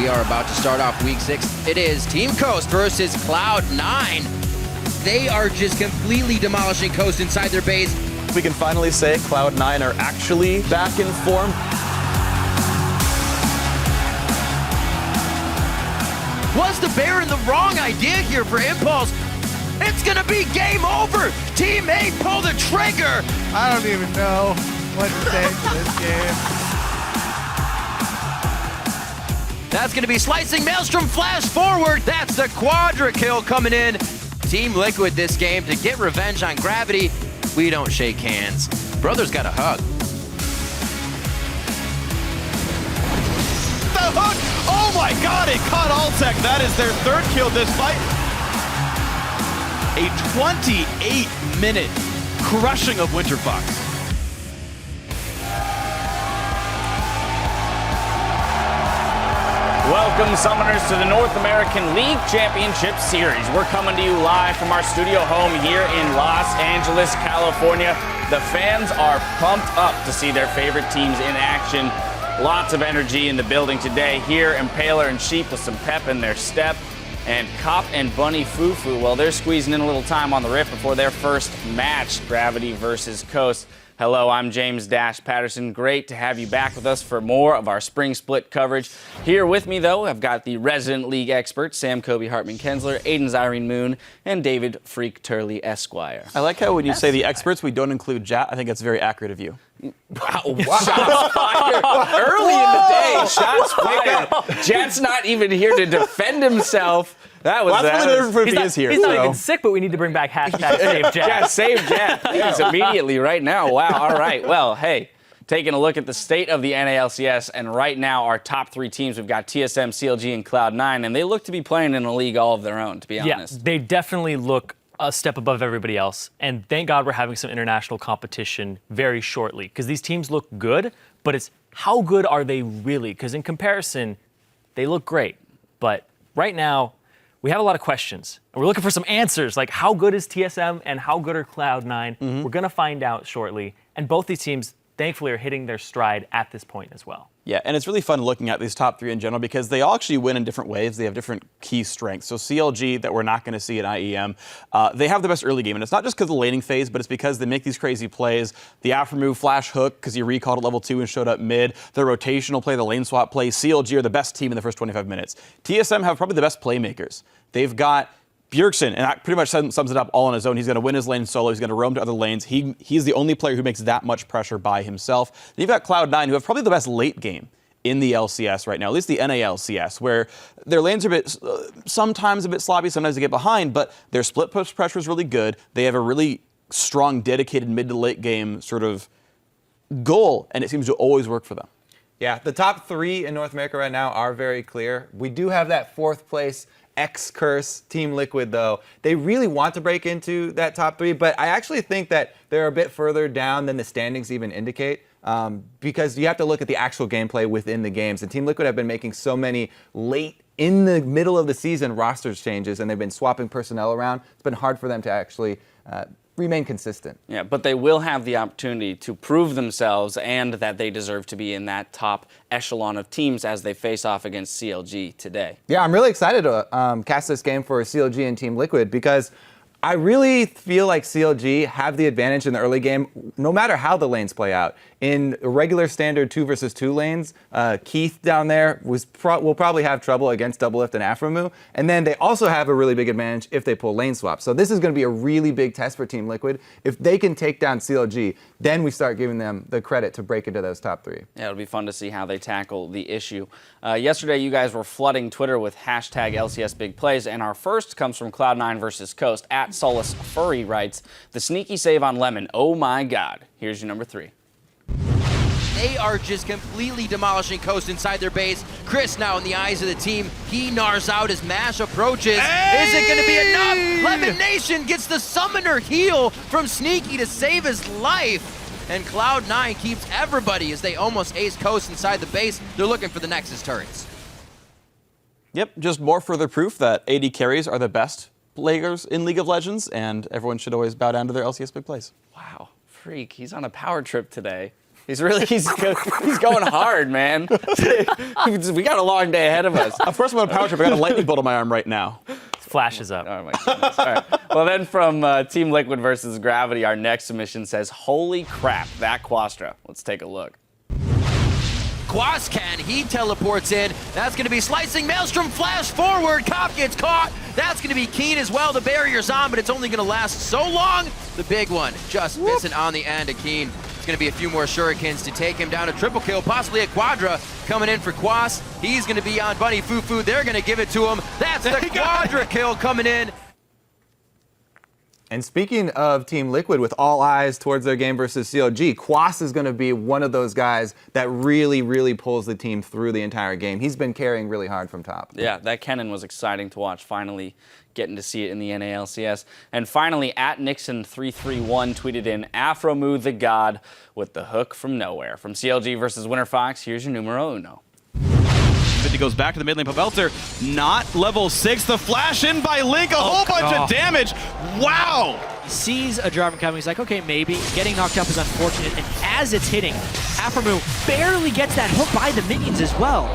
We are about to start off Week 6. It is Team Coast versus Cloud9. They are just completely demolishing Coast inside their base. We can finally say Cloud9 are actually back in form. Was the Baron the wrong idea here for Impulse? It's gonna be game over! Team 8 pull the trigger! I don't even know what to say to this game. That's gonna be slicing Maelstrom flash forward. That's the quadra kill coming in. Team Liquid this game to get revenge on Gravity. We don't shake hands. Brothers got a hug. The hook! Oh my god, it caught Altec. That is their third kill this fight. A 28-minute crushing of Winterfox. Welcome, Summoners, to the North American League Championship Series. We're coming to you live from our studio home here in Los Angeles, California. The fans are pumped up to see their favorite teams in action. Lots of energy in the building today. Here, Impaler and Sheep with some pep in their step. And Cop and Bunny Fufu, well, they're squeezing in a little time on the Rift before their first match, Gravity versus Coast. Hello, I'm James Dash Patterson. Great to have you back with us for more of our spring split coverage. Here with me, though, I've got the resident league experts, Sam Kobe Hartman-Kensler, Aiden Zyrene Moon, and David Freak Turley Esquire. I like how when you say the experts, we don't include Jat. I think that's very accurate of you. Wow. Shots fired early in the day. Shots fired. Jat's not even here to defend himself. That was He's not even sick, but we need to bring back hashtag Save Jet. Yeah, Save Jet, please, immediately, right now. Wow, all right. Well, hey, taking a look at the state of the NA LCS, and right now our top three teams, we've got TSM, CLG, and Cloud9, and they look to be playing in a league all of their own, to be honest. Yeah, they definitely look a step above everybody else, and thank God we're having some international competition very shortly, because these teams look good, but it's how good are they really? Because in comparison, they look great, but right now, we have a lot of questions, and we're looking for some answers, like how good is TSM and how good are Cloud9? We're going to find out shortly, and both these teams, thankfully, are hitting their stride at this point as well. Yeah, and it's really fun looking at these top three in general because they all actually win in different ways. They have different key strengths. So CLG, that we're not going to see at IEM, they have the best early game. And it's not just because of the laning phase, but it's because they make these crazy plays. The after move flash hook, because he recalled at level 2 and showed up mid. The rotational play, the lane swap play. CLG are the best team in the first 25 minutes. TSM have probably the best playmakers. They've got Bjergsen, and that pretty much sums it up all on his own. He's going to win his lane solo. He's going to roam to other lanes. He's the only player who makes that much pressure by himself. Then you've got Cloud9, who have probably the best late game in the LCS right now, at least the NA LCS, where their lanes are sometimes a bit sloppy, sometimes they get behind, but their split push pressure is really good. They have a really strong, dedicated mid to late game sort of goal, and it seems to always work for them. Yeah, the top three in North America right now are very clear. We do have that fourth place X-Curse Team Liquid, though. They really want to break into that top three, but I actually think that they're a bit further down than the standings even indicate. Because you have to look at the actual gameplay within the games. And Team Liquid have been making so many late in the middle of the season rosters changes, and they've been swapping personnel around. It's been hard for them to actually remain consistent. Yeah, but they will have the opportunity to prove themselves and that they deserve to be in that top echelon of teams as they face off against CLG today. Yeah, I'm really excited to cast this game for CLG and Team Liquid because I really feel like CLG have the advantage in the early game, no matter how the lanes play out. In regular standard 2 versus 2 lanes, Keith down there will probably have trouble against Doublelift and Afromu. And then they also have a really big advantage if they pull lane swap. So this is going to be a really big test for Team Liquid. If they can take down CLG, then we start giving them the credit to break into those top three. Yeah, it'll be fun to see how they tackle the issue. Yesterday, you guys were flooding Twitter with hashtag LCS Big Plays, and our first comes from Cloud9 versus Coast. At Solus Furry writes, the sneaky save on Lemon. Oh my God. Here's your number 3. They are just completely demolishing Coast inside their base. Chris now in the eyes of the team. He gnars out as Mash approaches. Hey! Is it going to be enough? Lemon Nation gets the summoner heal from Sneaky to save his life. And Cloud9 keeps everybody as they almost ace Coast inside the base. They're looking for the Nexus turrets. Yep, just more further proof that AD carries are the best players in League of Legends, and everyone should always bow down to their LCS big plays. Wow, Freak, he's on a power trip today. He's going hard, man. We got a long day ahead of us. Of course I'm on a power trip. I got a lightning bolt on my arm right now. Flashes up. Oh my goodness. All right. Well, then from Team Liquid versus Gravity, our next submission says, holy crap, that Quastra. Let's take a look. Quascan, he teleports in. That's going to be slicing Maelstrom, flash forward. Cop gets caught. That's going to be Keen as well. The barrier's on, but it's only going to last so long. The big one just missing on the end of Keen. It's going to be a few more shurikens to take him down. A triple kill, possibly a quadra coming in for Quas. He's going to be on Bunny Fufu. They're going to give it to him. That's the quadra kill coming in. And speaking of Team Liquid, with all eyes towards their game versus CLG, Quas is going to be one of those guys that really, really pulls the team through the entire game. He's been carrying really hard from top. Yeah, that Kennen was exciting to watch, finally getting to see it in the NA LCS. And finally, at Nixon331 tweeted in, Afromu the God with the hook from nowhere. From CLG versus WinterFox, here's your numero uno. 50 goes back to the mid lane. Pavelter, not level 6. The flash in by Link, a whole bunch of damage. Wow! Sees a driver coming, he's like, okay, maybe. Getting knocked up is unfortunate, and as it's hitting, Afromu barely gets that hook by the minions as well.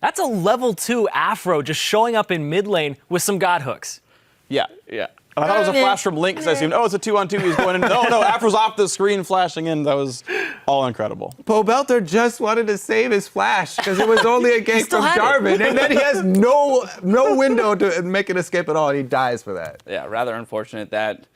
That's a level 2 Afro just showing up in mid lane with some god hooks. Yeah. And I thought it was a flash from Link because I assumed, it's a 2-on-2. He's going in. No, Afro's off the screen flashing in. That was all incredible. Pobelter just wanted to save his flash because it was only a gank from Jarvan, and then he has no window to make an escape at all, and he dies for that. Yeah, rather unfortunate that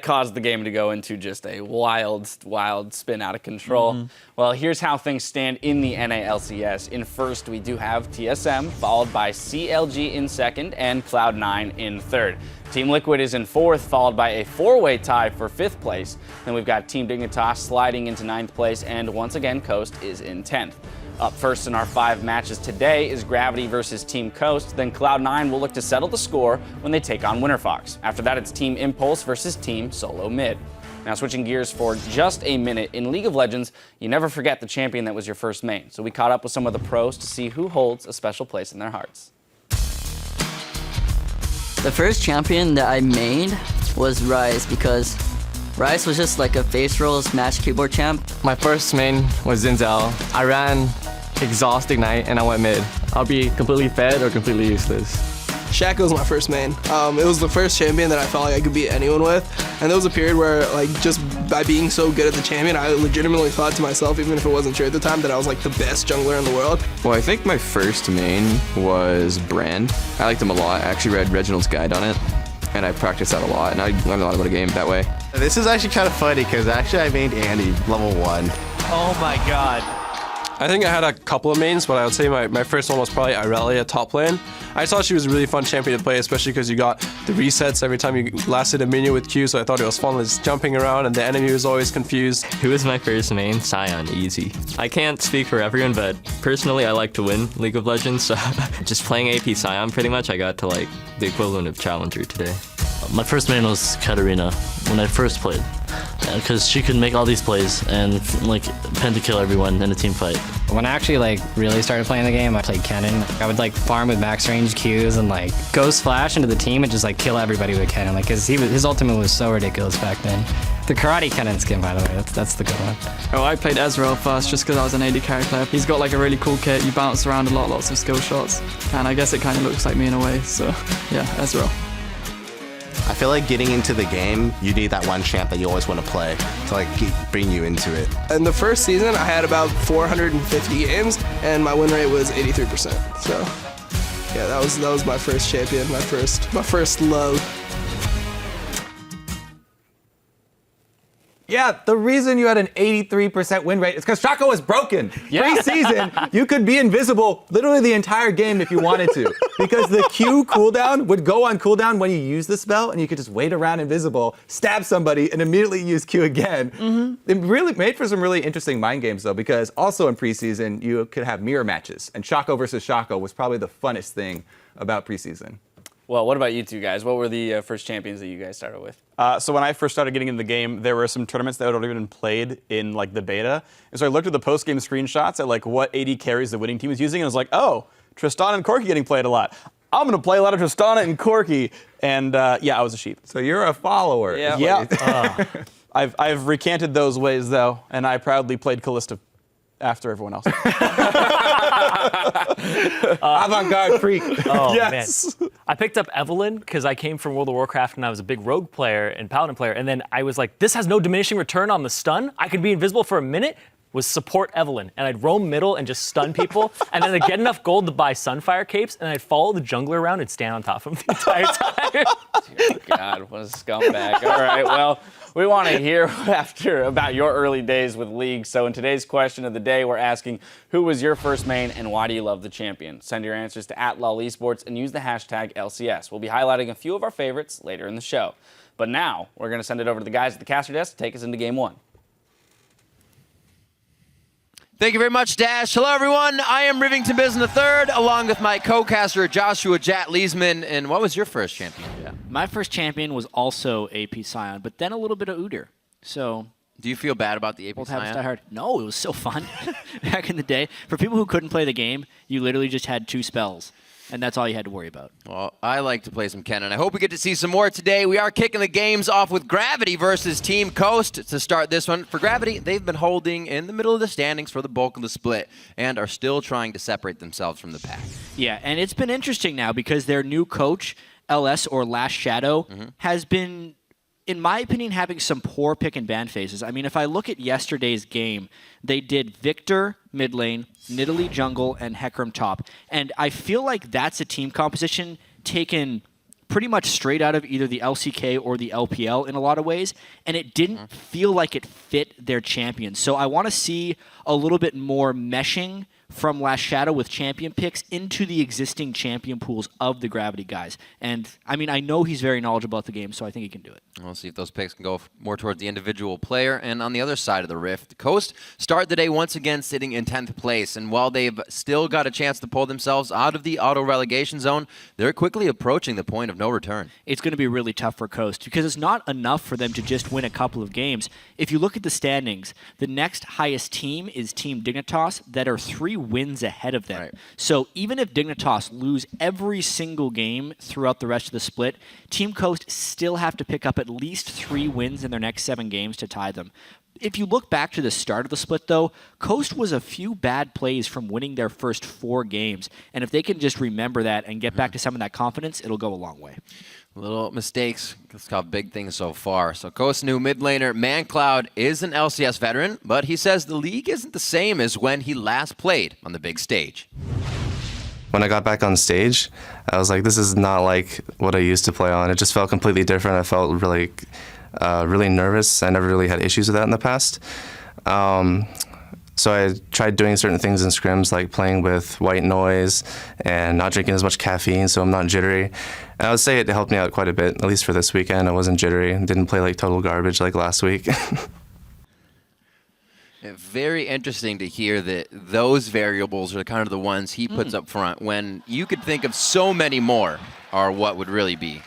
caused the game to go into just a wild spin out of control. Well, here's how things stand in the NA LCS. In first, we do have TSM, followed by CLG in second, and Cloud9 in third. Team Liquid is in fourth, followed by a four-way tie for fifth place. Then we've got Team Dignitas sliding into ninth place, and once again, Coast is in 10th. Up first in our 5 matches today is Gravity versus Team Coast. Then Cloud9 will look to settle the score when they take on WinterFox. After that, it's Team Impulse versus Team Solo Mid. Now switching gears for just a minute, in League of Legends, you never forget the champion that was your first main. So we caught up with some of the pros to see who holds a special place in their hearts. The first champion that I made was Ryze because Ryze was just like a face roll smash keyboard champ. My first main was Zinzel. I ran Exhaust Ignite and I went mid. I'll be completely fed or completely useless. Shaco was my first main. It was the first champion that I felt like I could beat anyone with. And there was a period where, like, just by being so good at the champion, I legitimately thought to myself, even if it wasn't true at the time, that I was like the best jungler in the world. Well, I think my first main was Brand. I liked him a lot. I actually read Reginald's guide on it, and I practiced that a lot, and I learned a lot about the game that way. This is actually kind of funny, because actually I made Andy level 1. Oh my god. I think I had a couple of mains, but I would say my first one was probably Irelia top lane. I thought she was a really fun champion to play, especially because you got the resets every time you lasted a minion with Q, so I thought it was fun just jumping around and the enemy was always confused. Who was my first main? Sion, easy. I can't speak for everyone, but personally I like to win League of Legends, so just playing AP Sion pretty much, I got to like the equivalent of Challenger today. My first main was Katarina when I first played, because she could make all these plays and like pentakill everyone in a team fight. When I actually like really started playing the game, I played Kennen. I would like farm with max range Qs and like ghost flash into the team and just like kill everybody with Kennen, like cause his ultimate was so ridiculous back then. The karate Kennen skin, by the way, that's the good one. Oh, I played Ezreal first just because I was an AD carry player. He's got like a really cool kit. You bounce around a lot, lots of skill shots, and I guess it kind of looks like me in a way. So yeah, Ezreal. I feel like getting into the game, you need that one champ that you always want to play to like bring you into it. In the first season, I had about 450 games, and my win rate was 83%. So yeah, that was my first champion, my first love. Yeah, the reason you had an 83% win rate is because Shaco was broken. Pre-season, you could be invisible literally the entire game if you wanted to, because the Q cooldown would go on cooldown when you use the spell, and you could just wait around invisible, stab somebody, and immediately use Q again. It really made for some really interesting mind games, though, because also in preseason, you could have mirror matches, and Shaco versus Shaco was probably the funnest thing about preseason. Well, what about you two guys? What were the first champions that you guys started with? So when I first started getting into the game, there were some tournaments that had already been played in like the beta. And so I looked at the post-game screenshots at like what AD carries the winning team is using, and I was like, oh, Tristana and Corki getting played a lot. I'm going to play a lot of Tristana and Corki. And yeah, I was a sheep. So you're a follower. Yeah. I've recanted those ways, though, and I proudly played Callista after everyone else. Avant-garde freak. Oh, Yes. man. I picked up Evelyn because I came from World of Warcraft and I was a big rogue player and paladin player. And then I was like, this has no diminishing return on the stun. I could be invisible for a minute. Was support Evelyn. And I'd roam middle and just stun people. And then I'd get enough gold to buy Sunfire capes. And I'd follow the jungler around and stand on top of him the entire time. Dear God, what a scumbag. All right, well, we want to hear about your early days with League. So in today's question of the day, we're asking, who was your first main and why do you love the champion? Send your answers to @LOL Esports and use the hashtag LCS. We'll be highlighting a few of our favorites later in the show. But now, we're going to send it over to the guys at the caster desk to take us into game one. Thank you very much, Dash. Hello, everyone. I am Rivington Bisson III, along with my co-caster, Joshua Jat Leesman. And what was your first champion, Jat? My first champion was also AP Scion, but then a little bit of Udyr. So, do you feel bad about the AP Scion? No, it was so fun back in the day. For people who couldn't play the game, you literally just had 2 spells. And that's all you had to worry about. Well, I like to play some Kennen. I hope we get to see some more today. We are kicking the games off with Gravity versus Team Coast to start this one. For Gravity, they've been holding in the middle of the standings for the bulk of the split and are still trying to separate themselves from the pack. Yeah, and it's been interesting now because their new coach, LS or Last Shadow, has been, in my opinion, having some poor pick and ban phases. I mean, if I look at yesterday's game, they did Victor mid lane, Nidalee jungle, and Hecarim top. And I feel like that's a team composition taken pretty much straight out of either the LCK or the LPL in a lot of ways, and it didn't feel like it fit their champions. So I want to see a little bit more meshing from Last Shadow with champion picks into the existing champion pools of the Gravity guys. And, I mean, I know he's very knowledgeable about the game, so I think he can do it. We'll see if those picks can go more towards the individual player. And on the other side of the rift, Coast start the day once again sitting in 10th place. And while they've still got a chance to pull themselves out of the auto-relegation zone, they're quickly approaching the point of no return. It's going to be really tough for Coast because it's not enough for them to just win a couple of games. If you look at the standings, the next highest team is Team Dignitas that are 3 wins ahead of them. Right. So even if Dignitas lose every single game throughout the rest of the split, Team Coast still have to pick up at least 3 wins in their next 7 games to tie them. If you look back to the start of the split, though, Coast was a few bad plays from winning their first 4 games. And if they can just remember that and get back to some of that confidence, it'll go a long way. Little mistakes. It's got big things so far. So Coast's new mid laner, ManCloud, is an LCS veteran, but he says the league isn't the same as when he last played on the big stage. When I got back on stage, I was like, this is not like what I used to play on. It just felt completely different. I felt really, really nervous. I never really had issues with that in the past. So I tried doing certain things in scrims, like playing with white noise and not drinking as much caffeine, so I'm not jittery. And I would say it helped me out quite a bit, at least for this weekend. I wasn't jittery, didn't play like total garbage like last week. Very interesting to hear that those variables are kind of the ones he puts up front when you could think of so many more are what would really be.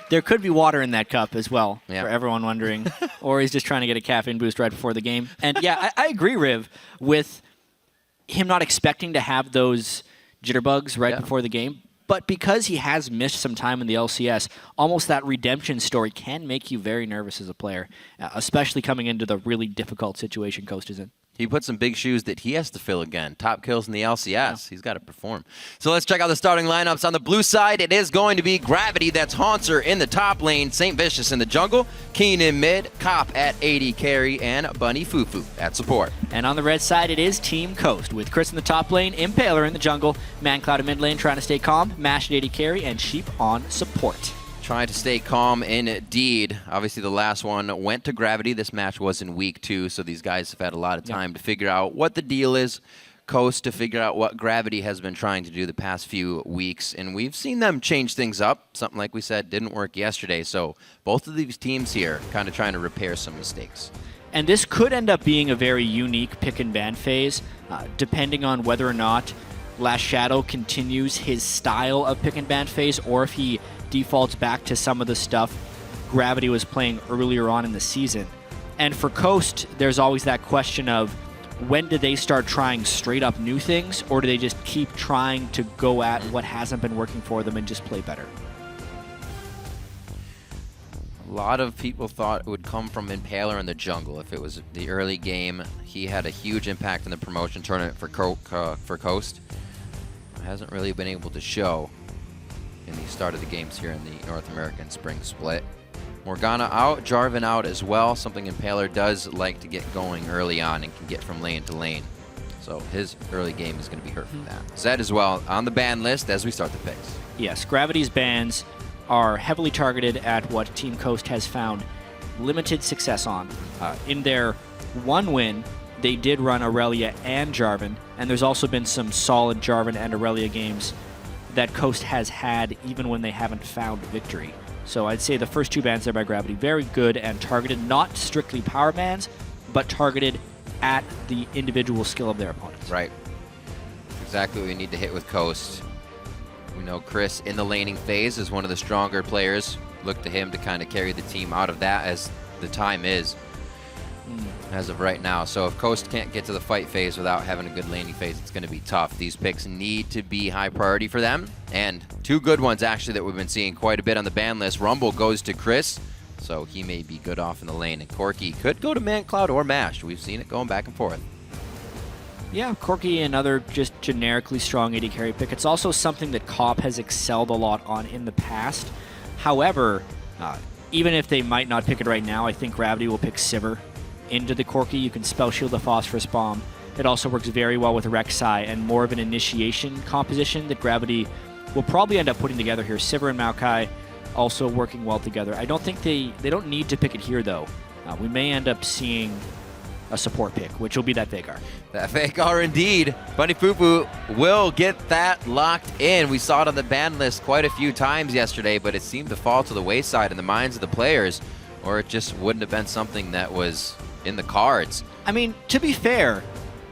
There could be water in that cup as well, for everyone wondering. Or he's just trying to get a caffeine boost right before the game. And yeah, I agree, Riv, with him not expecting to have those jitterbugs right before the game. But because he has missed some time in the LCS, almost that redemption story can make you very nervous as a player, especially coming into the really difficult situation Coast is in. He put some big shoes that he has to fill again. Top kills in the LCS. Yeah. He's got to perform. So let's check out the starting lineups. On the blue side, it is going to be Gravity. That's Haunter in the top lane, St. Vicious in the jungle, Keen in mid, Cop at AD carry, and Bunny Fufu at support. And on the red side, it is Team Coast, with Chris in the top lane, Impaler in the jungle, ManCloud in mid lane trying to stay calm, Mash at AD carry, and Sheep on support. Trying to stay calm indeed. Obviously, the last one went to Gravity. This match was in week 2, so these guys have had a lot of time to figure out what the deal is. Coast to figure out what Gravity has been trying to do the past few weeks, and we've seen them change things up. Something like we said didn't work yesterday, so both of these teams here kind of trying to repair some mistakes. And this could end up being a very unique pick and ban phase, depending on whether or not Last Shadow continues his style of pick and ban phase, or if he defaults back to some of the stuff Gravity was playing earlier on in the season. And for Coast, there's always that question of when do they start trying straight up new things, or do they just keep trying to go at what hasn't been working for them and just play better? A A lot of people thought it would come from Impaler in the jungle. If it was the early game, he had a huge impact in the promotion tournament for Coast. Hasn't really been able to show in the start of the games here in the North American Spring Split. Morgana out, Jarvan out as well, something Impaler does like to get going early on and can get from lane to lane. So his early game is going to be hurt from that. Zed as well on the ban list as we start the picks. Yes, Gravity's bans are heavily targeted at what Team Coast has found limited success on. In their one win, they did run Aurelia and Jarvan, and there's also been some solid Jarvan and Aurelia games that Coast has had even when they haven't found victory. So I'd say the first 2 bans there by Gravity, very good and targeted, not strictly power bans, but targeted at the individual skill of their opponents. Right. Exactly what we need to hit with Coast. We know Chris in the laning phase is one of the stronger players. Look to him to kind of carry the team out of that as the time is as of right now. So if Coast can't get to the fight phase without having a good laning phase, it's going to be tough. These picks need to be high priority for them. And 2 good ones actually that we've been seeing quite a bit on the ban list. Rumble goes to Chris, so he may be good off in the lane. And Corki could go to ManCloud or Mash. We've seen it going back and forth. Yeah, Corki, another just generically strong AD carry pick. It's also something that Cop has excelled a lot on in the past. However, even if they might not pick it right now, I think Gravity will pick Sivir into the Corki. You can spell shield the Phosphorus Bomb. It also works very well with Rek'Sai and more of an initiation composition that Gravity will probably end up putting together here. Sivir and Maokai also working well together. I don't think they don't need to pick it here, though. We may end up seeing a support pick, which will be that FLICKR. That FLICKR indeed. Bunny Fufu will get that locked in. We saw it on the ban list quite a few times yesterday, but it seemed to fall to the wayside in the minds of the players, or it just wouldn't have been something that was in the cards. I mean, to be fair,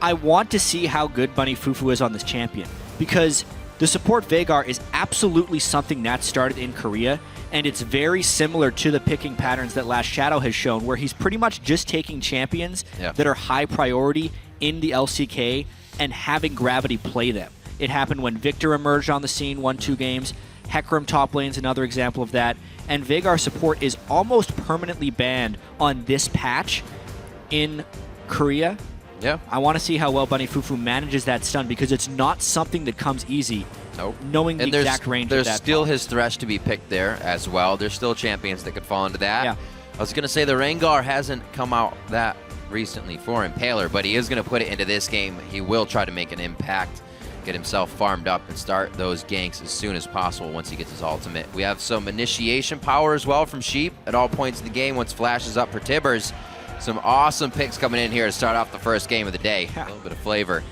I want to see how good Bunny Fufu is on this champion, because the support FLICKR is absolutely something that started in Korea, and it's very similar to the picking patterns that Last Shadow has shown, where he's pretty much just taking champions that are high priority in the LCK and having Gravity play them. It happened when Victor emerged on the scene, won 2 games. Hecarim top lane's another example of that. And FLICKR support is almost permanently banned on this patch in Korea. Yeah. I want to see how well Bunny Fufu manages that stun, because it's not something that comes easy. Nope. Knowing the exact range of that. There's still his Thresh to be picked there as well. There's still champions that could fall into that. Yeah. I was going to say the Rengar hasn't come out that recently for Impaler, but he is going to put it into this game. He will try to make an impact, get himself farmed up, and start those ganks as soon as possible once he gets his ultimate. We have some initiation power as well from Sheep at all points in the game once Flash is up for Tibbers. Some awesome picks coming in here to start off the first game of the day. A little bit of flavor.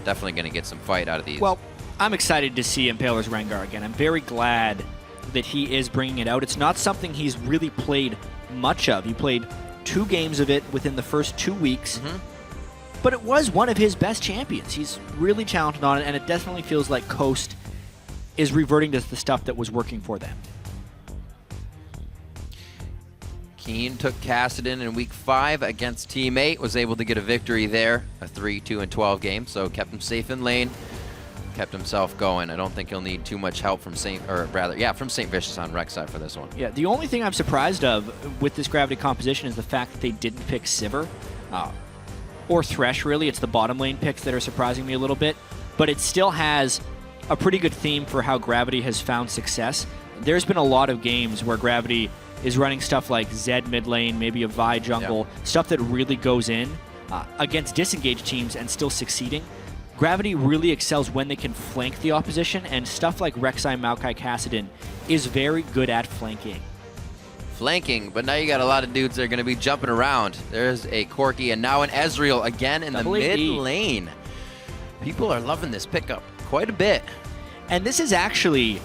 Definitely going to get some fight out of these. Well, I'm excited to see Impaler's Rengar again. I'm very glad that he is bringing it out. It's not something he's really played much of. He played 2 games of it within the first 2 weeks, but it was one of his best champions. He's really talented on it, and it definitely feels like Coast is reverting to the stuff that was working for them. Keen took Kassadin in week 5 against Team 8, was able to get a victory there, a 3-2-12 game, so kept him safe in lane, kept himself going. I don't think he'll need too much help from St. Vicious on Rek'Sai for this one. Yeah, the only thing I'm surprised of with this Gravity composition is the fact that they didn't pick Sivir, or Thresh, really. It's the bottom lane picks that are surprising me a little bit, but it still has a pretty good theme for how Gravity has found success. There's been a lot of games where Gravity is running stuff like Zed mid lane, maybe a Vi jungle, stuff that really goes in against disengaged teams and still succeeding. Gravity really excels when they can flank the opposition, and stuff like Rek'Sai, Maokai, Kassadin is very good at flanking. But now you got a lot of dudes that are going to be jumping around. There's a Corki and now an Ezreal again in the mid lane. People are loving this pickup quite a bit. And this is actually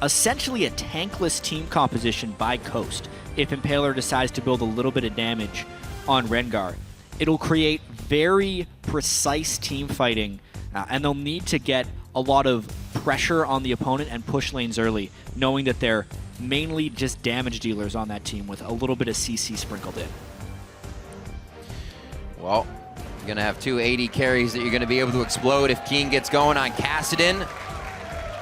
essentially a tankless team composition by Coast. If Impaler decides to build a little bit of damage on Rengar, it'll create very precise team fighting, and they'll need to get a lot of pressure on the opponent and push lanes early, knowing that they're mainly just damage dealers on that team with a little bit of CC sprinkled in. Well, you're going to have 2 AD carries that you're going to be able to explode if Keen gets going on Kassadin.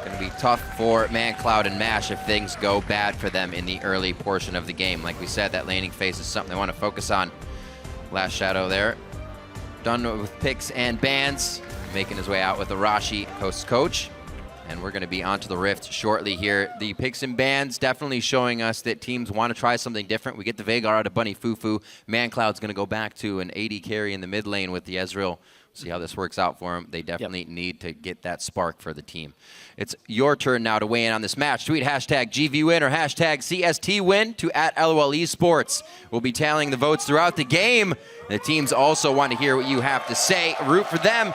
Going to be tough for ManCloud and MASH if things go bad for them in the early portion of the game. Like we said, that laning phase is something they want to focus on. Last Shadow there. Done with picks and bans. Making his way out with Arashi, Coast's coach. And we're going to be onto the Rift shortly here. The picks and bans definitely showing us that teams want to try something different. We get the Veigar out of Bunny Fufu. ManCloud's going to go back to an AD carry in the mid lane with the Ezreal. See how this works out for them. They definitely need to get that spark for the team. It's your turn now to weigh in on this match. Tweet hashtag GVWin or hashtag CSTWin to @LOL Esports. We'll be tallying the votes throughout the game. The teams also want to hear what you have to say. Root for them.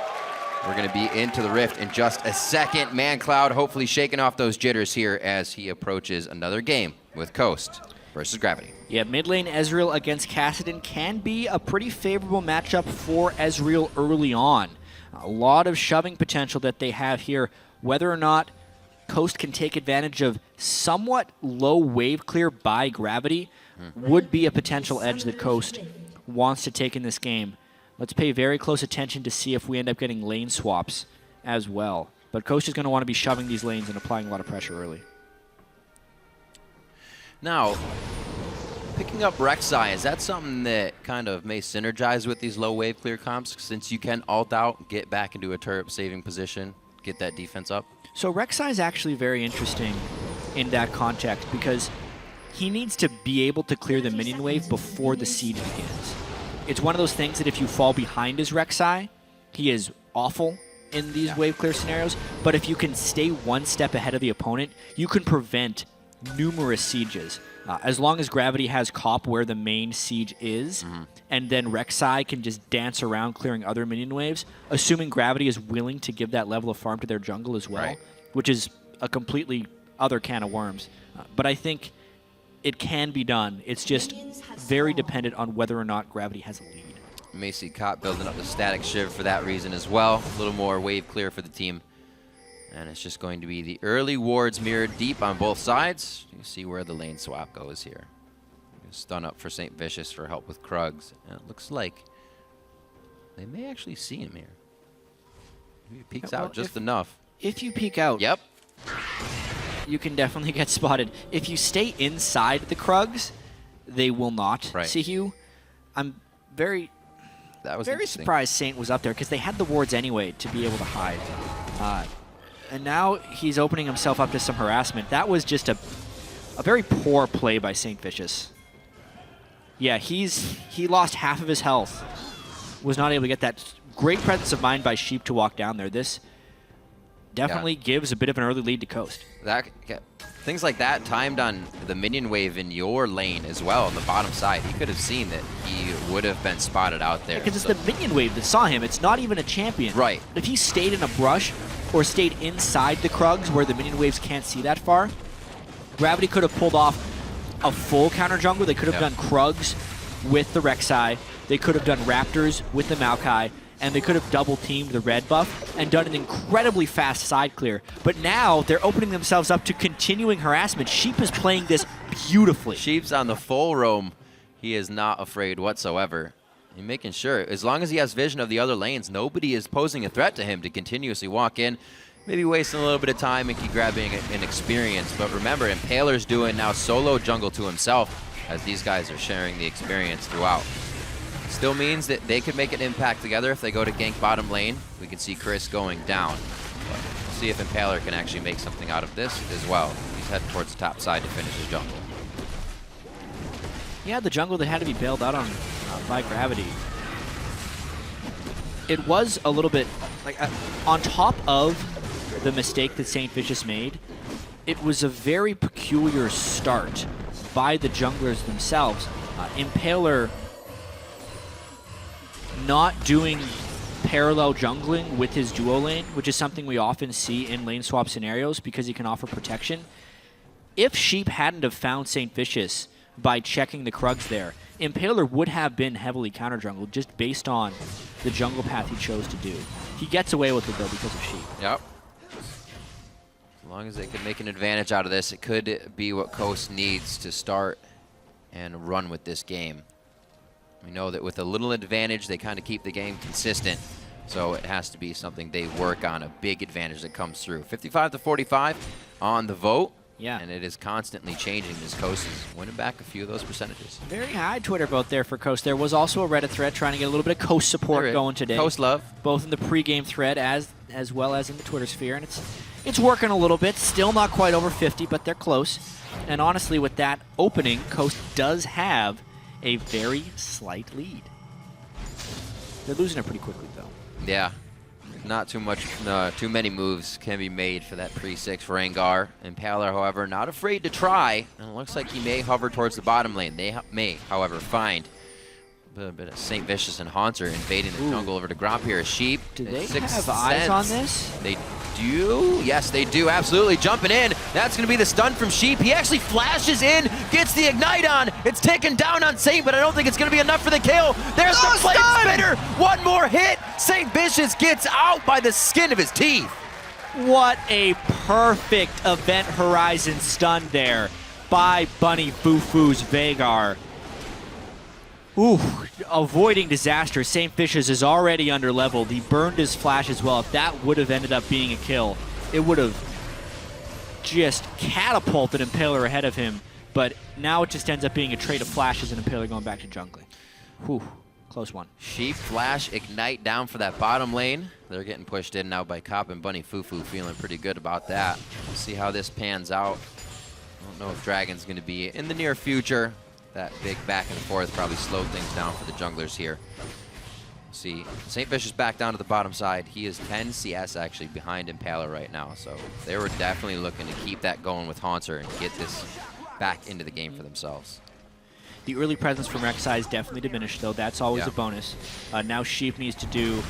We're going to be into the Rift in just a second. ManCloud hopefully shaking off those jitters here as he approaches another game with Coast versus Gravity. Yeah, mid lane Ezreal against Kassadin can be a pretty favorable matchup for Ezreal early on. A lot of shoving potential that they have here. Whether or not Coast can take advantage of somewhat low wave clear by Gravity would be a potential edge that Coast wants to take in this game. Let's pay very close attention to see if we end up getting lane swaps as well. But Coast is going to want to be shoving these lanes and applying a lot of pressure early. Now, picking up Rek'Sai, is that something that kind of may synergize with these low wave clear comps since you can ult out, get back into a turret saving position, get that defense up? So Rek'Sai is actually very interesting in that context because he needs to be able to clear the minion wave before the siege begins. It's one of those things that if you fall behind as Rek'Sai, he is awful in these wave clear scenarios, but if you can stay one step ahead of the opponent, you can prevent numerous sieges. As long as Gravity has Cop where the main siege is, and then Rek'Sai can just dance around clearing other minion waves, assuming Gravity is willing to give that level of farm to their jungle as well, which is a completely other can of worms. But I think it can be done. It's just very dependent on whether or not Gravity has a lead. You may see Cop building up the static shiv for that reason as well. A little more wave clear for the team. And it's just going to be the early wards mirrored deep on both sides. You see where the lane swap goes here. Stun up for St. Vicious for help with Krugs. And it looks like they may actually see him here. He peeks out just enough. If you peek out, you can definitely get spotted. If you stay inside the Krugs, they will not see you. I'm very surprised Saint was up there because they had the wards anyway to be able to hide. And now he's opening himself up to some harassment. That was just a very poor play by St. Vicious. Yeah, he lost half of his health. Was not able to get that. Great presence of mind by Sheep to walk down there. This definitely gives a bit of an early lead to Coast. Things like that timed on the minion wave in your lane as well on the bottom side. He could have seen that he would have been spotted out there. Because it's the minion wave that saw him. It's not even a champion. Right. If he stayed in a brush or stayed inside the Krugs where the minion waves can't see that far, Gravity could have pulled off a full counter jungle. They could have done Krugs with the Rek'Sai. They could have done Raptors with the Maokai. And they could have double-teamed the red buff and done an incredibly fast side clear. But now they're opening themselves up to continuing harassment. Sheep is playing this beautifully. Sheep's on the full roam. He is not afraid whatsoever. He's making sure, as long as he has vision of the other lanes, nobody is posing a threat to him to continuously walk in. Maybe wasting a little bit of time and keep grabbing an experience. But remember, Impaler's doing now solo jungle to himself as these guys are sharing the experience throughout. Still means that they could make an impact together if they go to gank bottom lane. We can see Chris going down. But we'll see if Impaler can actually make something out of this as well. He's heading towards the top side to finish his jungle. Yeah, the jungle that had to be bailed out on by Gravity. It was a little bit, like, on top of the mistake that St. Vicious made, it was a very peculiar start by the junglers themselves. Impaler not doing parallel jungling with his duo lane, which is something we often see in lane swap scenarios because he can offer protection. If Sheep hadn't have found St. Vicious by checking the Krugs there, Impaler would have been heavily counter jungled just based on the jungle path he chose to do. He gets away with it though because of Sheep. Yep. As long as they could make an advantage out of this, it could be what Coast needs to start and run with this game. We know that with a little advantage, they kind of keep the game consistent. So it has to be something they work on, a big advantage that comes through. 55-45 on the vote. Yeah. And it is constantly changing as Coast is winning back a few of those percentages. Very high Twitter vote there for Coast. There was also a Reddit thread trying to get a little bit of Coast support going today. Coast love. Both in the pregame thread as well as in the Twitter sphere. And it's working a little bit. Still not quite over 50, but they're close. And honestly, with that opening, Coast does have a very slight lead. They're losing it pretty quickly, though. Yeah. Not too many moves can be made for that pre-6 for Rengar. Impaler, however, not afraid to try. And it looks like he may hover towards the bottom lane. They may, however, find a bit of St. Vicious and Haunter invading the jungle over to Gromp here. Sheep. Do they have eyes on this? They do. Yes, they do. Absolutely. Jumping in. That's going to be the stun from Sheep. He actually flashes in, gets the Ignite on. It's ticking down on Saint, but I don't think it's going to be enough for the kill. There's the Flame Spitter. One more hit. St. Vicious gets out by the skin of his teeth. What a perfect Event Horizon stun there by Bunny Fufu's Veigar. Ooh, avoiding disaster. St. Vicious is already under leveled. He burned his flash as well. If that would have ended up being a kill, it would have just catapulted Impaler ahead of him. But now it just ends up being a trade of flashes and Impaler going back to jungling. Whew, close one. Sheep, Flash, Ignite down for that bottom lane. They're getting pushed in now by Cop and Bunny Fufu, feeling pretty good about that. We'll see how this pans out. I don't know if Dragon's going to be in the near future. That big back and forth probably slowed things down for the junglers here. See, St. Vicious back down to the bottom side. He is 10 CS actually behind Impaler right now, so they were definitely looking to keep that going with Haunter and get this back into the game for themselves. The early presence from Rek'Sai is definitely diminished, though. That's always a bonus. Now Sheep needs to do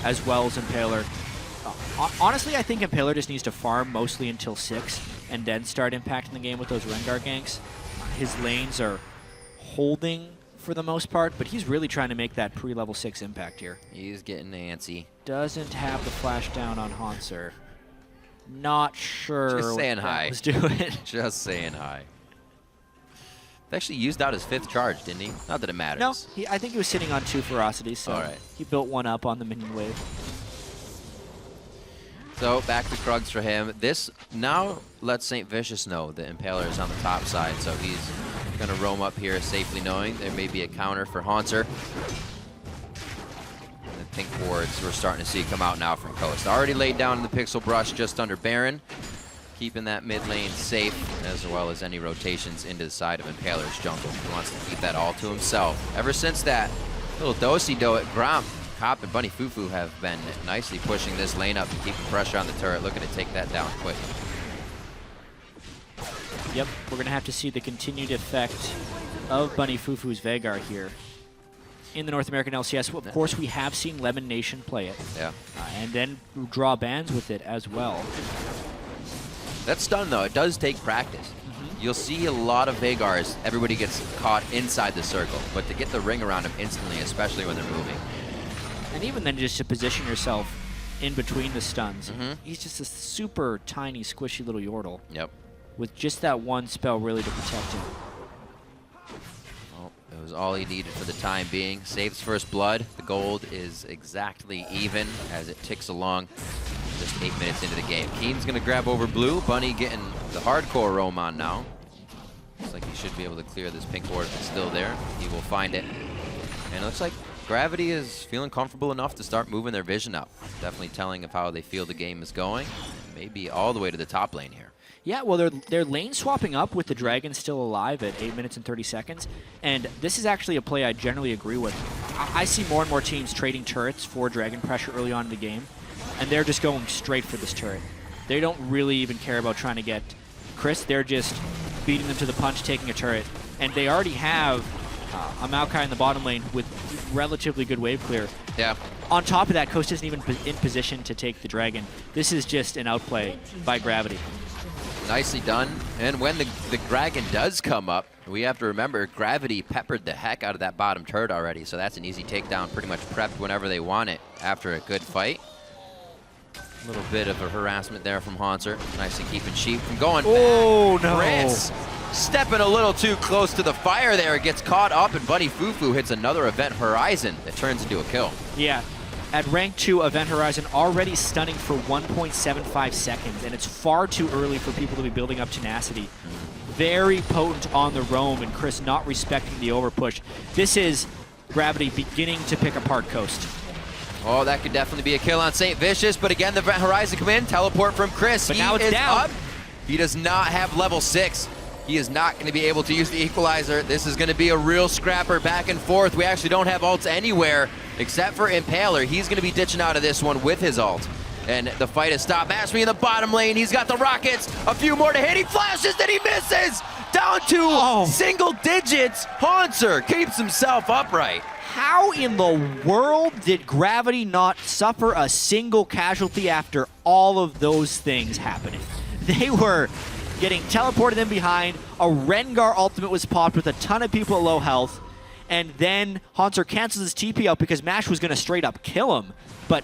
as well as Impaler. Honestly, I think Impaler just needs to farm mostly until 6 and then start impacting the game with those Rengar ganks. His lanes are holding for the most part, but he's really trying to make that pre-level 6 impact here. He's getting antsy. Doesn't have the flash down on Haunter. Not sure Just saying what hi. that was doing. Just saying hi. They actually used out his 5th charge, didn't he? Not that it matters. No, I think he was sitting on 2 ferocities, so All right. he built one up on the minion wave. So back to Krugs for him. This now lets St. Vicious know that Impaler is on the top side, so he's going to roam up here safely knowing there may be a counter for Haunter. And the pink wards we're starting to see come out now from Coast. Already laid down in the Pixel Brush just under Baron, keeping that mid lane safe as well as any rotations into the side of Impaler's jungle. He wants to keep that all to himself. Ever since that little do-si-do at Gromp, Cop and Bunny Fufu have been nicely pushing this lane up and keeping pressure on the turret, looking to take that down quick. Yep, we're going to have to see the continued effect of Bunny Fufu's Veigar here in the North American LCS. Well, of course, we have seen Lemon Nation play it. Yeah. And then draw bans with it as well. That stun, though, it does take practice. You'll see a lot of Veigars, everybody gets caught inside the circle, but to get the ring around him instantly, especially when they're moving. And even then, just to position yourself in between the stuns. He's just a super tiny, squishy little Yordle. Yep. With just that one spell really to protect him. Well, it was all he needed for the time being. Saves first blood. The gold is exactly even as it ticks along. Just 8 minutes into the game. Keen's going to grab over blue. Bunny getting the hardcore roam on now. Looks like he should be able to clear this pink ward if it's still there. He will find it. And it looks like Gravity is feeling comfortable enough to start moving their vision up. Definitely telling of how they feel the game is going. Maybe all the way to the top lane here. Yeah, well, they're lane swapping up with the Dragon still alive at 8 minutes and 30 seconds. And this is actually a play I generally agree with. I see more and more teams trading turrets for Dragon pressure early on in the game. And they're just going straight for this turret. They don't really even care about trying to get Chris. They're just beating them to the punch, taking a turret. And they already have a Maokai in the bottom lane with relatively good wave clear. Yeah. On top of that, Coast isn't even in position to take the Dragon. This is just an outplay by Gravity. Nicely done. And when the Dragon does come up, we have to remember Gravity peppered the heck out of that bottom turret already, so that's an easy takedown, pretty much prepped whenever they want it after a good fight. A little bit of a harassment there from Haunter. Nicely keeping Sheep from going back. Oh, no. Chris stepping a little too close to the fire there. Gets caught up, and Bunny Fufu hits another Event Horizon that turns into a kill. Yeah. At rank 2, Event Horizon already stunning for 1.75 seconds, and it's far too early for people to be building up tenacity. Very potent on the roam, and Chris not respecting the overpush. This is Gravity beginning to pick apart Coast. Oh, that could definitely be a kill on St. Vicious, but again, the Event Horizon come in, teleport from Chris. But he now it's is down. Up. He does not have level 6. He is not going to be able to use the equalizer. This is going to be a real scrapper back and forth. We actually don't have ults anywhere except for Impaler. He's going to be ditching out of this one with his ult. And the fight has stopped. Mashme in the bottom lane. He's got the rockets. A few more to hit. He flashes, then he misses. Down to single digits. Haunter keeps himself upright. How in the world did Gravity not suffer a single casualty after all of those things happening? They were getting teleported in behind. A Rengar ultimate was popped with a ton of people at low health. And then Haunter cancels his TP out because Mash was going to straight up kill him. But